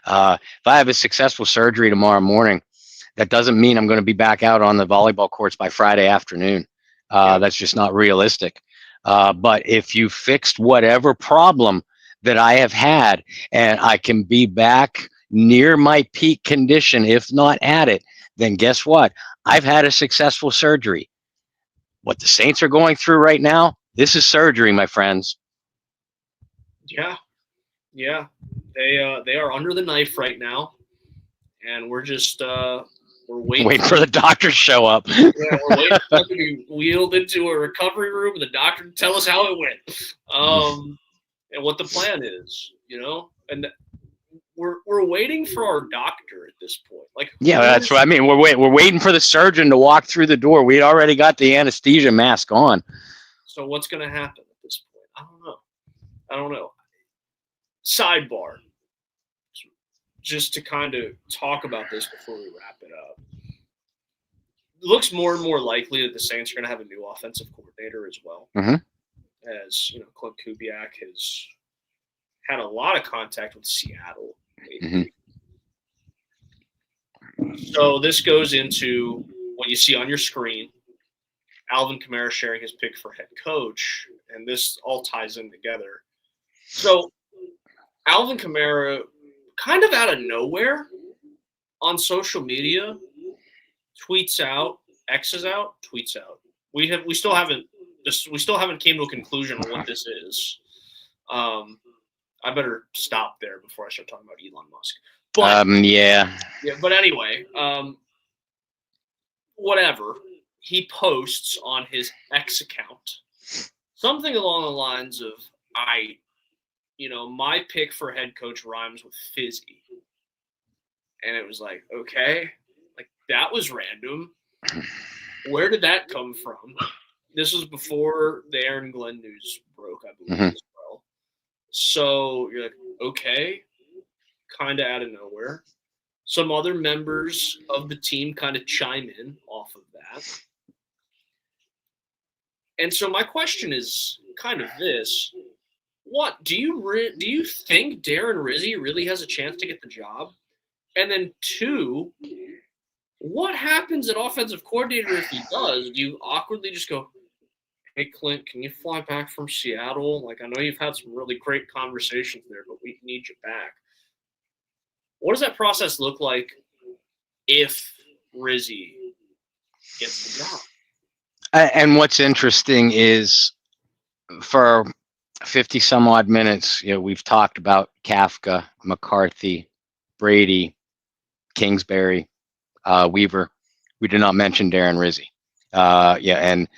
if I have a successful surgery tomorrow morning, that doesn't mean I'm going to be back out on the volleyball courts by Friday afternoon. That's just not realistic. But if you fixed whatever problem that I have had, and I can be back near my peak condition, if not at it, then guess what? I've had a successful surgery. What the Saints are going through right now, this is surgery, my friends. Yeah. They are under the knife right now, and we're just we're waiting for the doctor to show up. Yeah, we're waiting for them to be wheeled into a recovery room and the doctor to tell us how it went, and what the plan is, and we're waiting for our doctor at this point. Like, that's what I mean. We're waiting for the surgeon to walk through the door. We already got the anesthesia mask on. So what's going to happen at this point? I don't know. Sidebar, just to kind of talk about this before we wrap it up. It looks more and more likely that the Saints are going to have a new offensive coordinator as well. As Clint Kubiak has had a lot of contact with Seattle lately. So this goes into what you see on your screen. Alvin Kamara sharing his pick for head coach, and this all ties in together. So Alvin Kamara, kind of out of nowhere on social media, tweets out, X's out, tweets out. We still haven't came to a conclusion on what this is. I better stop there before I start talking about Elon Musk. But but anyway, whatever. He posts on his X account something along the lines of, my pick for head coach rhymes with fizzy. And it was like, okay, like, that was random. Where did that come from? This was before the Aaron Glenn news broke, I believe, as well. So you're like, okay, kind of out of nowhere. Some other members of the team kind of chime in off of that. And so my question is kind of this. What do you think Darren Rizzi really has a chance to get the job? And then 2, what happens at offensive coordinator if he does? Do you awkwardly just go, hey, Clint, can you fly back from Seattle? Like, I know you've had some really great conversations there, but we need you back. What does that process look like if Rizzi gets the job? And what's interesting is for 50 some odd minutes, we've talked about Kafka, McCarthy, Brady, Kingsbury, Weaver. We did not mention Darren Rizzi. And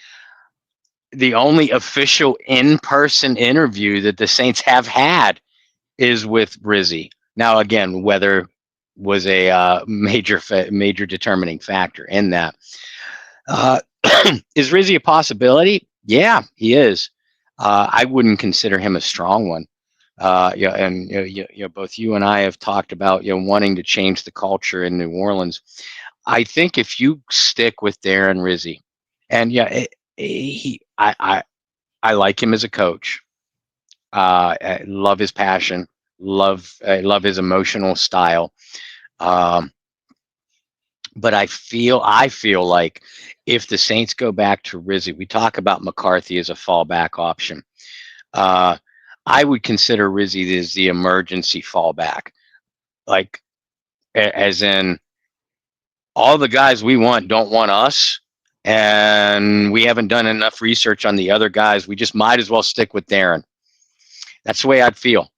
the only official in-person interview that the Saints have had is with Rizzi. Now, again, weather was a major determining factor in that. Is Rizzi a possibility? Yeah, he is. I wouldn't consider him a strong one. Both you and I have talked about wanting to change the culture in New Orleans. I think if you stick with Darren Rizzi, and I like him as a coach. I love his passion. I love his emotional style. But I feel like if the Saints go back to Rizzi, we talk about McCarthy as a fallback option. I would consider Rizzi as the emergency fallback, like as in all the guys we want don't want us, and we haven't done enough research on the other guys. We just might as well stick with Darren. That's the way I'd feel.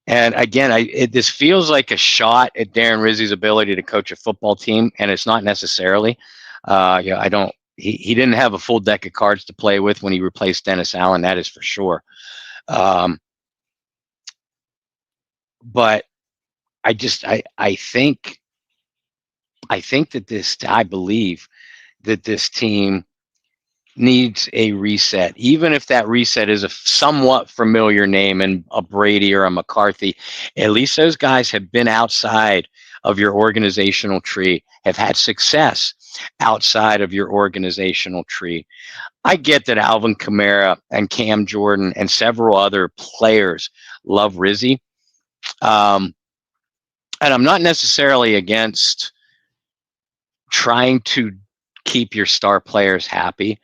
And again, this feels like a shot at Darren Rizzi's ability to coach a football team, and it's not necessarily. I don't. He didn't have a full deck of cards to play with when he replaced Dennis Allen. That is for sure. But I think that I believe that this team needs a reset, even if that reset is a somewhat familiar name and a Brady or a McCarthy. At least those guys have been outside of your organizational tree, have had success outside of your organizational tree. I get that Alvin Kamara and Cam Jordan and several other players love Rizzi. And I'm not necessarily against trying to keep your star players happy.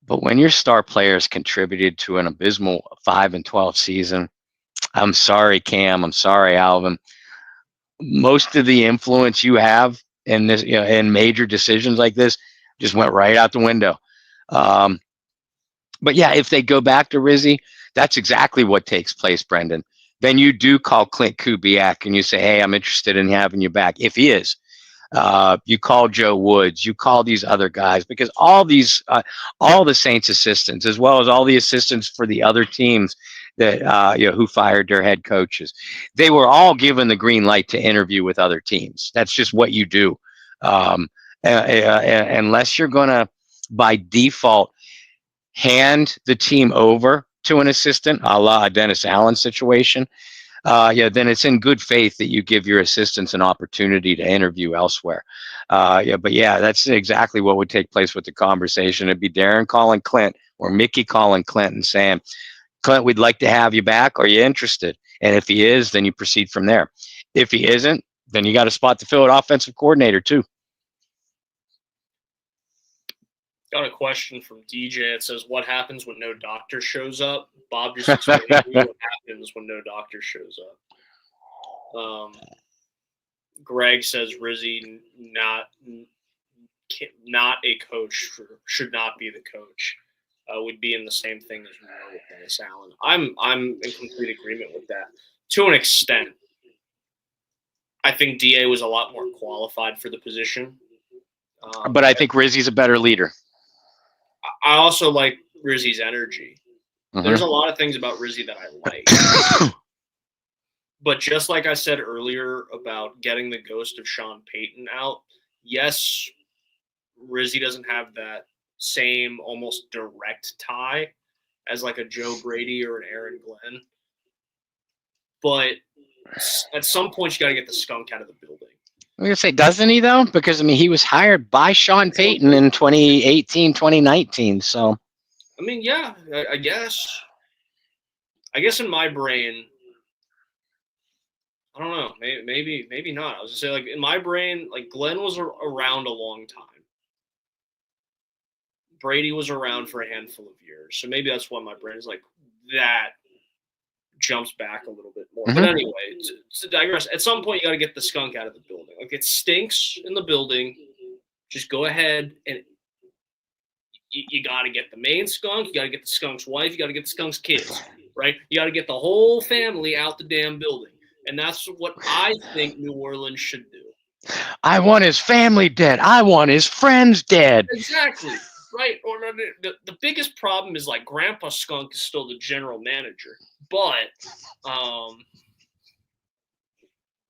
But when your star players contributed to an abysmal 5-12 season, I'm sorry, Cam. I'm sorry, Alvin. Most of the influence you have in this, in major decisions like this, just went right out the window. But yeah, if they go back to Rizzi, that's exactly what takes place, Brendan. Then you do call Clint Kubiak and you say, "Hey, I'm interested in having you back." If he is. You call Joe Woods, you call these other guys, because all the Saints assistants, as well as all the assistants for the other teams that who fired their head coaches, they were all given the green light to interview with other teams. That's just what you do, unless you're going to, by default, hand the team over to an assistant, a la Dennis Allen situation. Then it's in good faith that you give your assistants an opportunity to interview elsewhere. That's exactly what would take place with the conversation. It'd be Darren calling Clint or Mickey calling Clint and saying, "Clint, we'd like to have you back. Are you interested?" And if he is, then you proceed from there. If he isn't, then you got a spot to fill at offensive coordinator too. Got a question from DJ. It says, "What happens when no doctor shows up?" Bob just explained to me what happens when no doctor shows up. Greg says Rizzi not a coach, should not be the coach. Would be in the same thing as we know with Dennis Allen. I'm in complete agreement with that to an extent. I think DA was a lot more qualified for the position. But I think Rizzi's a better leader. I also like Rizzi's energy. Mm-hmm. There's a lot of things about Rizzi that I like. But just like I said earlier about getting the ghost of Sean Payton out, yes, Rizzi doesn't have that same almost direct tie as like a Joe Brady or an Aaron Glenn. but at some point you got to get the skunk out of the building. I'm going to say, doesn't he, though? Because, I mean, he was hired by Sean Payton in 2018, 2019. So, I mean, yeah, I guess. I guess in my brain, I don't know. Maybe not. I was going to say, like, in my brain, like, Glenn was around a long time. Brady was around for a handful of years. So maybe that's why my brain is like, that jumps back a little bit more. But anyway, to digress, at some point you got to get the skunk out of the building. Like, it stinks in the building. Just go ahead and you got to get the main skunk. You got to get the skunk's wife. You got to get the skunk's kids, right? You got to get the whole family out the damn building. And that's what I think New Orleans should do. I want his family dead. I want his friends dead. Exactly. Right. Or the biggest problem is, like, Grandpa Skunk is still the general manager. But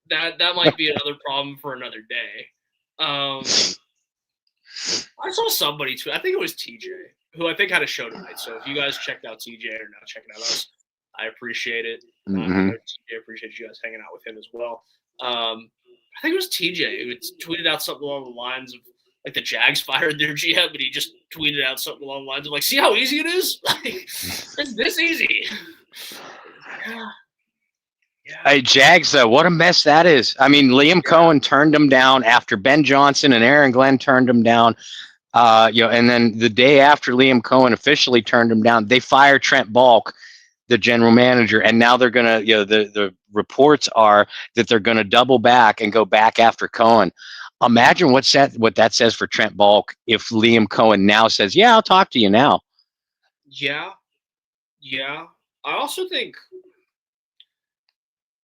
that might be another problem for another day. I saw somebody tweet, I think it was TJ, who I think had a show tonight. So if you guys checked out TJ or now checking out us, I appreciate it. I appreciate you guys hanging out with him as well. I think it was TJ who tweeted out something along the lines of, like, the Jags fired their GM, but he just tweeted out something along the lines of, like, see how easy it is? Like, it's this easy. Yeah. Hey, Jags, what a mess that is. I mean, Liam Cohen turned him down after Ben Johnson and Aaron Glenn turned him down. And then the day after Liam Cohen officially turned him down, they fired Trent Balk, the general manager, and now they're gonna, the reports are that they're gonna double back and go back after Cohen. Imagine what that says for Trent Balk if Liam Cohen now says, "Yeah, I'll talk to you now." Yeah. I also think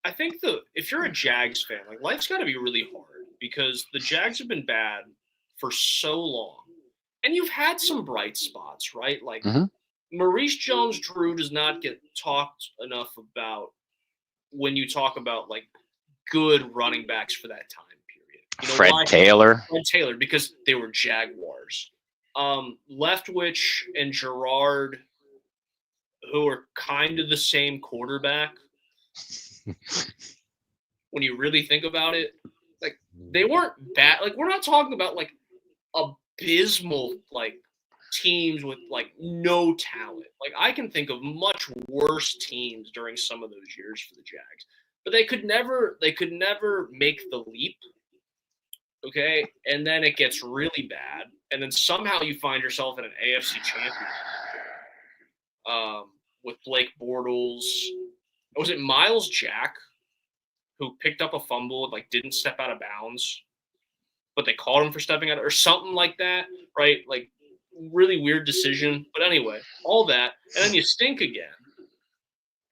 if you're a Jags fan, like, life's got to be really hard because the Jags have been bad for so long, and you've had some bright spots, right? Like, Maurice Jones-Drew does not get talked enough about when you talk about, like, good running backs for that time period. You know, Fred Taylor, because they were Jaguars. Leftwich and Gerard, who are kind of the same quarterback. When you really think about it, like, they weren't bad. Like, we're not talking about, like, abysmal, like, teams with, like, no talent. Like, I can think of much worse teams during some of those years for the Jags, but they could never make the leap. Okay, and then it gets really bad, and then somehow you find yourself in an AFC championship with Blake Bortles. Was it Miles Jack who picked up a fumble and, like, didn't step out of bounds, but they called him for stepping out, or something like that, right? Like, really weird decision. But anyway, all that, and then you stink again.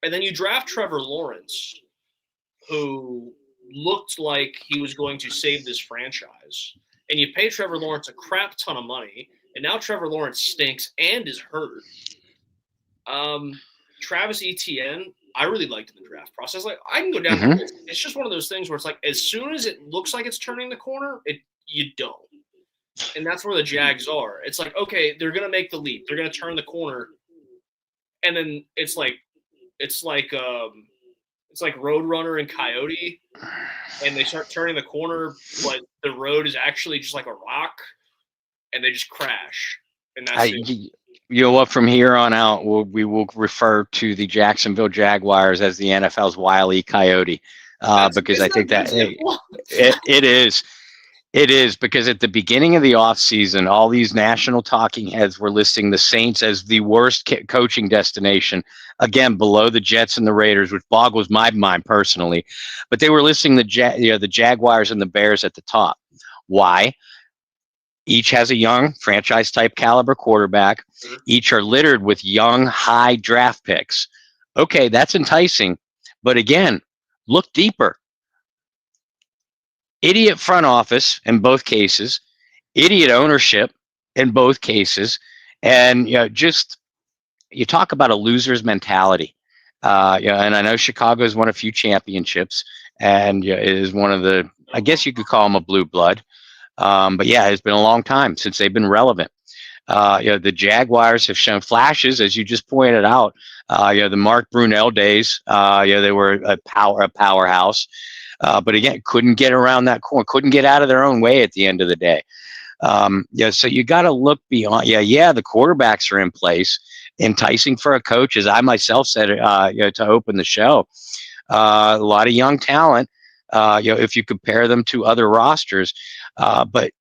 And then you draft Trevor Lawrence, who looked like he was going to save this franchise. And you pay Trevor Lawrence a crap ton of money, and now Trevor Lawrence stinks and is hurt. Travis Etienne, I really liked in the draft process. Like, I can go down there. It's just one of those things where it's like, as soon as it looks like it's turning the corner, you don't. And that's where the Jags are. It's like, okay, they're gonna make the leap. They're gonna turn the corner, and then it's like Roadrunner and Coyote, and they start turning the corner, but the road is actually just like a rock, and they just crash. And that's it. You know what? From here on out, we will refer to the Jacksonville Jaguars as the NFL's Wile E. Coyote, because I think that it is. It is, because at the beginning of the offseason, all these national talking heads were listing the Saints as the worst coaching destination, again, below the Jets and the Raiders, which boggles my mind personally. But they were listing the Jaguars and the Bears at the top. Why? Each has a young franchise-type caliber quarterback. Each are littered with young, high draft picks. Okay, that's enticing. But again, look deeper. Idiot front office in both cases, idiot ownership in both cases, and you talk about a loser's mentality. And I know Chicago's won a few championships, and is one of the, I guess you could call them a blue blood. But yeah, it's been a long time since they've been relevant. The Jaguars have shown flashes, as you just pointed out. The Mark Brunell days, they were a powerhouse. But again, couldn't get around that corner, couldn't get out of their own way at the end of the day. So you got to look beyond. The quarterbacks are in place, enticing for a coach, as I myself said, to open the show. A lot of young talent. If you compare them to other rosters, but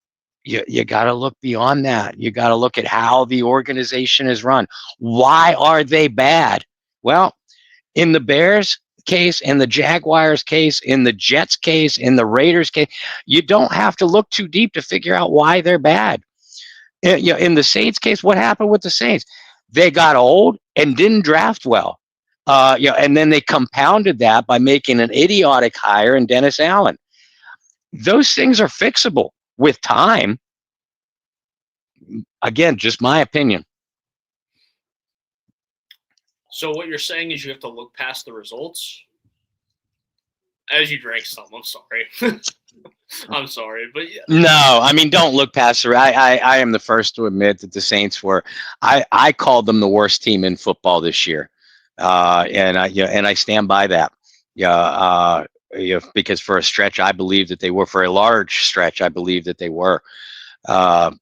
you got to look beyond that. You got to look at how the organization is run. Why are they bad? Well, in the Bears case, in the Jaguars case, in the Jets case, in the Raiders case, you don't have to look too deep to figure out why they're bad. In the Saints case, what happened with the Saints? They got old and didn't draft well. And then they compounded that by making an idiotic hire in Dennis Allen. Those things are fixable with time. Again, just my opinion. So what you're saying is you have to look past the results? As you drank some, I'm sorry. I'm sorry, but yeah. No, I mean, don't look past the. I am the first to admit that the Saints were. I called them the worst team in football this year, and I stand by that. Because for a stretch, I believe that they were. For a large stretch, I believe that they were. And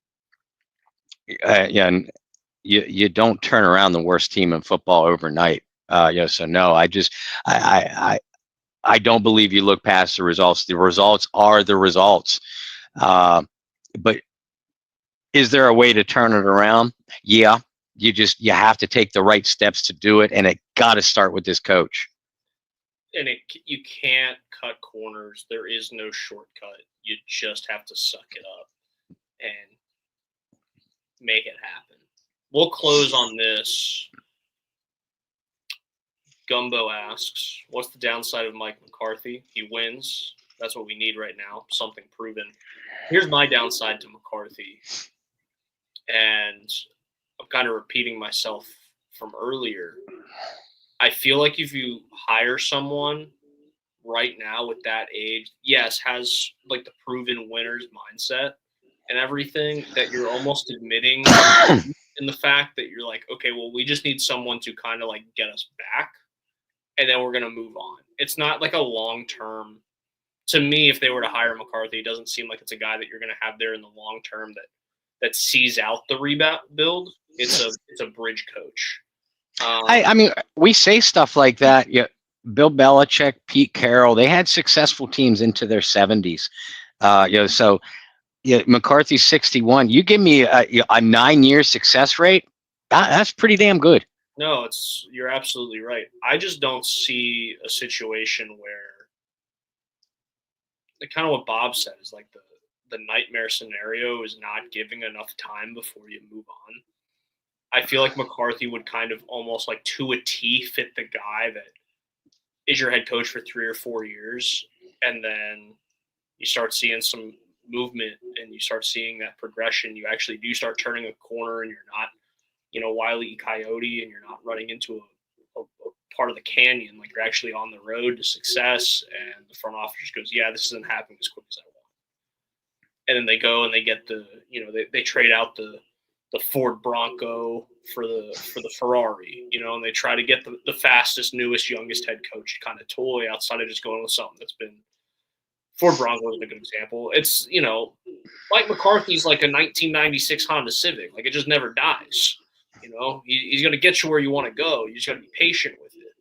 you don't turn around the worst team in football overnight. So no, I don't believe you look past the results. The results are the results. But is there a way to turn it around? Yeah, you have to take the right steps to do it, and it got to start with this coach. And you can't cut corners. There is no shortcut. You just have to suck it up and make it happen. We'll close on this. Gumbo asks, what's the downside of Mike McCarthy? He wins. That's what we need right now, something proven. Here's my downside to McCarthy. And I'm kind of repeating myself from earlier. I feel like if you hire someone right now with that age, yes, has like the proven winner's mindset and everything, that you're almost admitting in the fact that you're like, okay, well, we just need someone to kind of like get us back, and then we're going to move on. It's not like a long-term. To me, if they were to hire McCarthy, it doesn't seem like it's a guy that you're going to have there in the long term that sees out the rebuild. It's a bridge coach. I mean, we say stuff like that. Yeah, Bill Belichick, Pete Carroll, they had successful teams into their 70s. So McCarthy's 61. You give me a 9-year success rate, that's pretty damn good. No, you're absolutely right. I just don't see a situation where, kind of what Bob said, is like the nightmare scenario is not giving enough time before you move on. I feel like McCarthy would kind of almost like to a T fit the guy that is your head coach for 3 or 4 years, and then you start seeing some movement and you start seeing that progression. You actually do start turning a corner, and you're not, Wile E. Coyote, and you're not running into a part of the canyon. Like, you're actually on the road to success, and the front office just goes, yeah, this isn't happening as quick as I want. And then they go and they get they trade out the Ford Bronco for the Ferrari, and they try to get the fastest, newest, youngest head coach kind of toy outside of just going with something that's been. Ford Bronco is a good example. It's, Mike McCarthy's like a 1996 Honda Civic. Like, it just never dies. He's going to get you where you want to go. You just got to be patient with it.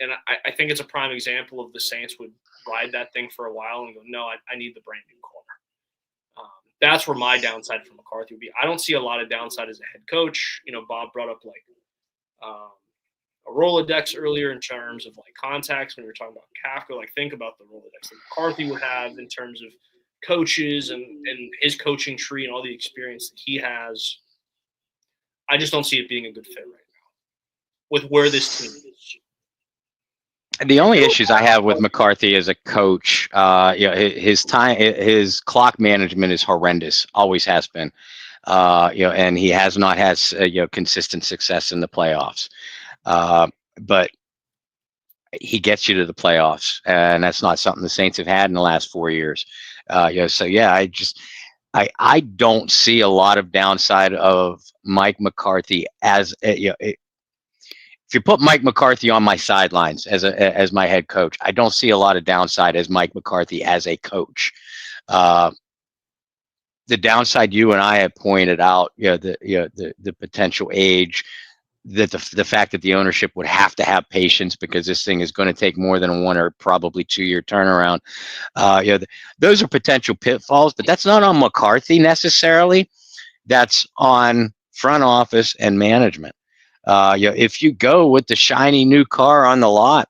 And I think it's a prime example of the Saints would ride that thing for a while and go, no, I need the brand new car. That's where my downside for McCarthy would be. I don't see a lot of downside as a head coach. Bob brought up like a Rolodex earlier in terms of like contacts when we were talking about Kafka. Like, think about the Rolodex that McCarthy would have in terms of coaches and his coaching tree and all the experience that he has. I just don't see it being a good fit right now with where this team is. The only issues I have with McCarthy as a coach, his clock management is horrendous. Always has been, and he has not had consistent success in the playoffs. But he gets you to the playoffs, and that's not something the Saints have had in the last 4 years. I don't see a lot of downside of Mike McCarthy as if you put Mike McCarthy on my sidelines as my head coach, I don't see a lot of downside as Mike McCarthy as a coach. The downside you and I have pointed out, the potential age, that the fact that the ownership would have to have patience because this thing is going to take more than a 1 or probably 2 year turnaround. Those are potential pitfalls, but that's not on McCarthy necessarily. That's on front office and management. If you go with the shiny new car on the lot,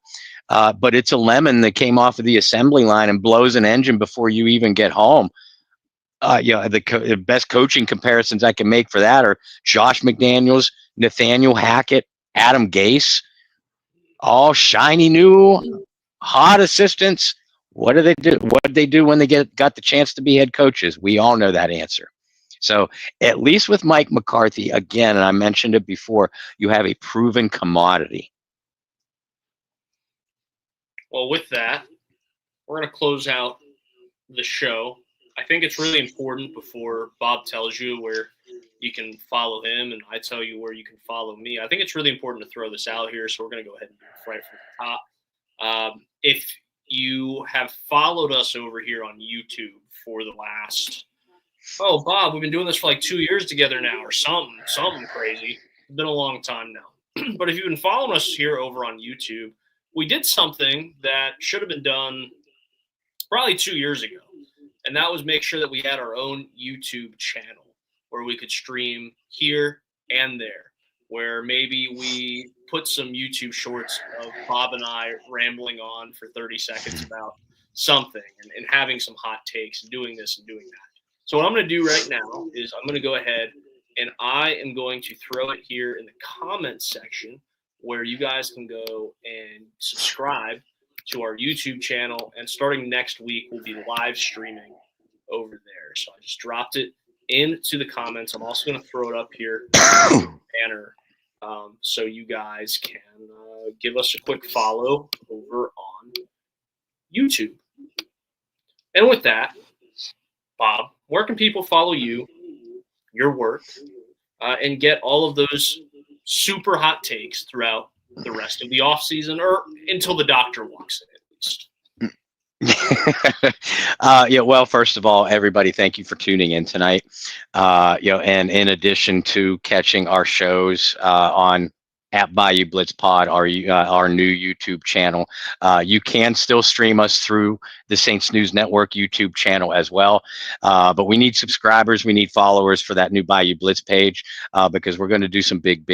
but it's a lemon that came off of the assembly line and blows an engine before you even get home. The best coaching comparisons I can make for that are Josh McDaniels, Nathaniel Hackett, Adam Gase, all shiny new hot assistants. What do they do? What did they do when they got the chance to be head coaches? We all know that answer. So at least with Mike McCarthy, again, and I mentioned it before, you have a proven commodity. Well, with that, we're going to close out the show. I think it's really important before Bob tells you where you can follow him and I tell you where you can follow me. I think it's really important to throw this out here, so we're going to go ahead and do it right from the top. If you have followed us over here on YouTube for the last, Bob, we've been doing this for like 2 years together now or something crazy. It's been a long time now. But if you've been following us here over on YouTube, we did something that should have been done probably 2 years ago. And that was make sure that we had our own YouTube channel where we could stream here and there, where maybe we put some YouTube shorts of Bob and I rambling on for 30 seconds about something and having some hot takes and doing this and doing that. So what I'm going to do right now is I'm going to go ahead and I am going to throw it here in the comments section where you guys can go and subscribe to our YouTube channel, and starting next week, we'll be live streaming over there. So I just dropped it into the comments. I'm also going to throw it up here in the banner so you guys can give us a quick follow over on YouTube. And with that, Bob, where can people follow you, your work, and get all of those super hot takes throughout the rest of the off season, or until the doctor walks in at least? Well, first of all, everybody, thank you for tuning in tonight. And in addition to catching our shows on at Bayou Blitz Pod, our new YouTube channel, you can still stream us through the Saints News Network YouTube channel as well. But we need subscribers, we need followers for that new Bayou Blitz page because we're going to do some big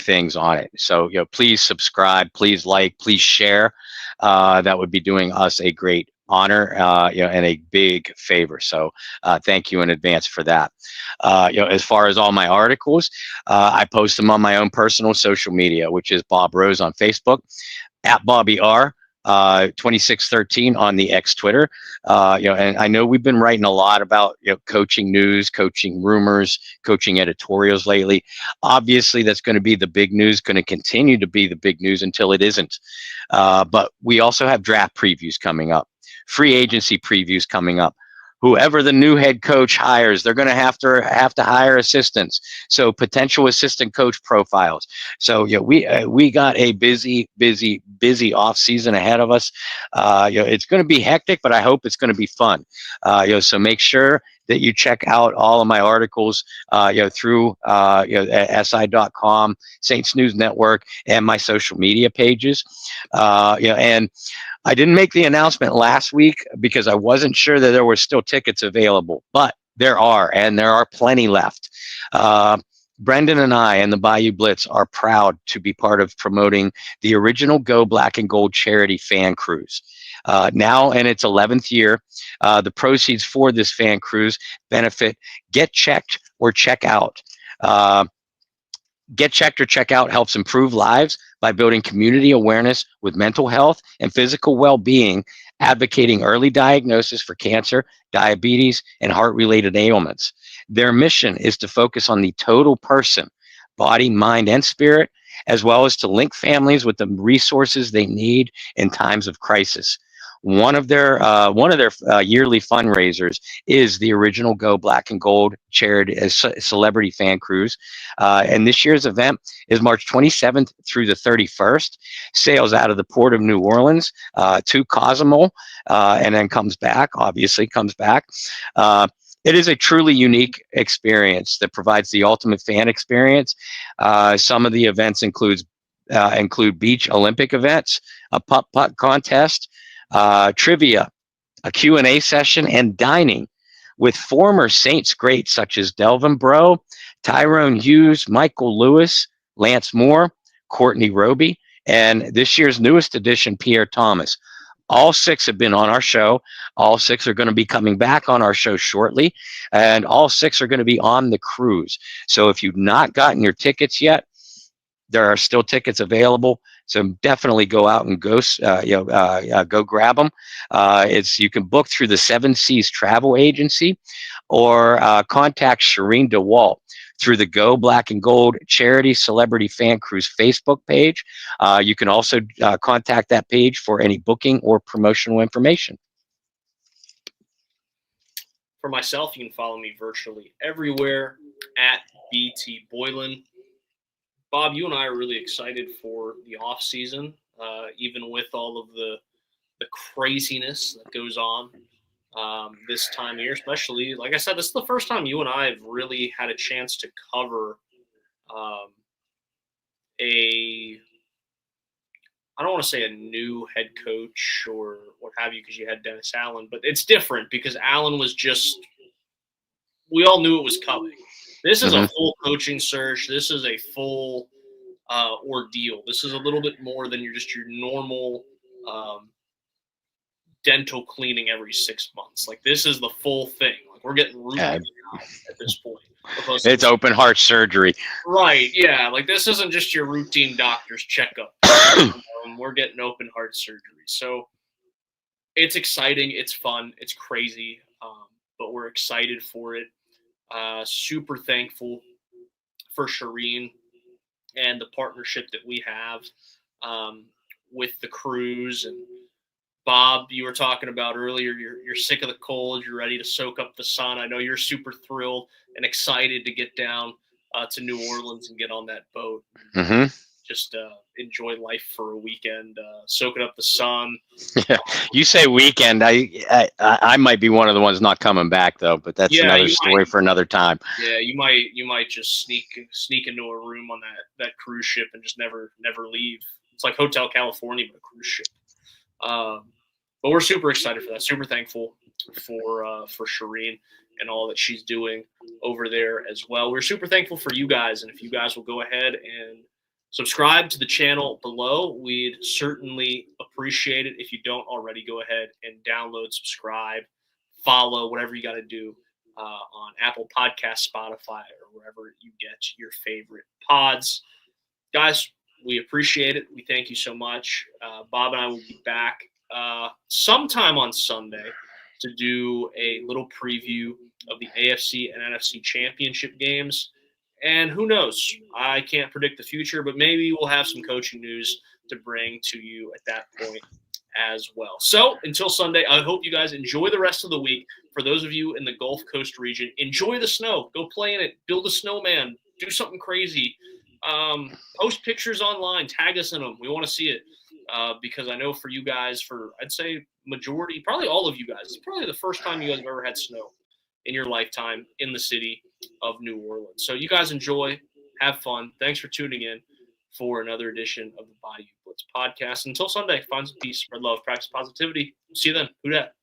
things on it. So please subscribe, please like, please share. That would be doing us a great honor and a big favor. So thank you in advance for that. As far as all my articles, I post them on my own personal social media, which is Bob Rose on Facebook, at Bobby R. 2613 on the X Twitter. And I know we've been writing a lot about coaching news, coaching rumors, coaching editorials lately. Obviously, that's going to be the big news, going to continue to be the big news until it isn't. But we also have draft previews coming up, free agency previews coming up. Whoever the new head coach hires, they're going to have to hire assistants. So potential assistant coach profiles. So we got a busy off season ahead of us. It's going to be hectic, but I hope it's going to be fun. So make sure that you check out all of my articles, through SI.com, Saints News Network, and my social media pages. And I didn't make the announcement last week because I wasn't sure that there were still tickets available, but there are, and there are plenty left. Brendan and I and the Bayou Blitz are proud to be part of promoting the original Go Black and Gold charity fan cruise. Now in its 11th year, the proceeds for this fan cruise benefit Get Checked or Check Out. Get Checked or Check Out helps improve lives by building community awareness with mental health and physical well-being, advocating early diagnosis for cancer, diabetes, and heart-related ailments. Their mission is to focus on the total person, body, mind, and spirit, as well as to link families with the resources they need in times of crisis. One of their yearly fundraisers is the original Go Black and Gold charity celebrity fan cruise, and this year's event is March 27th through the 31st. Sails out of the port of New Orleans to Cozumel, and then comes back. Obviously, comes back. It is a truly unique experience that provides the ultimate fan experience. Some of the events include beach Olympic events, a putt contest, trivia, a Q&A session, and dining with former Saints greats such as Delvin Breaux, Tyrone Hughes, Michael Lewis, Lance Moore, Courtney Roby, and this year's newest addition, Pierre Thomas. All 6 have been on our show. All 6 are going to be coming back on our show shortly, and all 6 are going to be on the cruise. So if you've not gotten your tickets yet, there are still tickets available. So definitely go out and go grab them. You can book through the Seven Seas Travel Agency, or contact Shireen DeWalt through the Go Black and Gold Charity Celebrity Fan Cruise Facebook page. You can also contact that page for any booking or promotional information. For myself, you can follow me virtually everywhere at BT Boylan. Bob, you and I are really excited for the off season, even with all of the craziness that goes on this time of year, especially, like I said, this is the first time you and I have really had a chance to cover I don't want to say a new head coach or what have you, because you had Dennis Allen, but it's different because Allen was we all knew it was coming. This is a full coaching search. This is a full ordeal. This is a little bit more than your normal dental cleaning every 6 months. Like, this is the full thing. Like, we're getting root canal at this point. It's open heart surgery. Right, yeah. Like, this isn't just your routine doctor's checkup. We're getting open heart surgery. So it's exciting. It's fun. It's crazy. But we're excited for it. Super thankful for Shireen and the partnership that we have with the cruise. And Bob, you were talking about earlier, you're sick of the cold. You're ready to soak up the sun. I know you're super thrilled and excited to get down to New Orleans and get on that boat. Just enjoy life for a weekend, soaking up the sun. Yeah. You say weekend. I might be one of the ones not coming back though, but that's another story for another time. Yeah, you might just sneak into a room on that cruise ship and just never leave. It's like Hotel California, but a cruise ship. But we're super excited for that. Super thankful for Shireen and all that she's doing over there as well. We're super thankful for you guys, and if you guys will go ahead and subscribe to the channel below, we'd certainly appreciate it. If you don't already, go ahead and download, subscribe, follow, whatever you got to do on Apple Podcasts, Spotify, or wherever you get your favorite pods. Guys, we appreciate it. We thank you so much. Bob and I will be back sometime on Sunday to do a little preview of the AFC and NFC championship games. And who knows? I can't predict the future, but maybe we'll have some coaching news to bring to you at that point as well. So until Sunday, I hope you guys enjoy the rest of the week. For those of you in the Gulf Coast region, enjoy the snow. Go play in it. Build a snowman. Do something crazy. Post pictures online. Tag us in them. We want to see it. Because I know for you guys, I'd say majority, probably all of you guys, it's probably the first time you guys have ever had snow in your lifetime in the city of New Orleans. So you guys enjoy, have fun. Thanks for tuning in for another edition of the Bayou Blitz podcast. Until Sunday, find some peace, spread love, practice positivity. See you then. Who dat?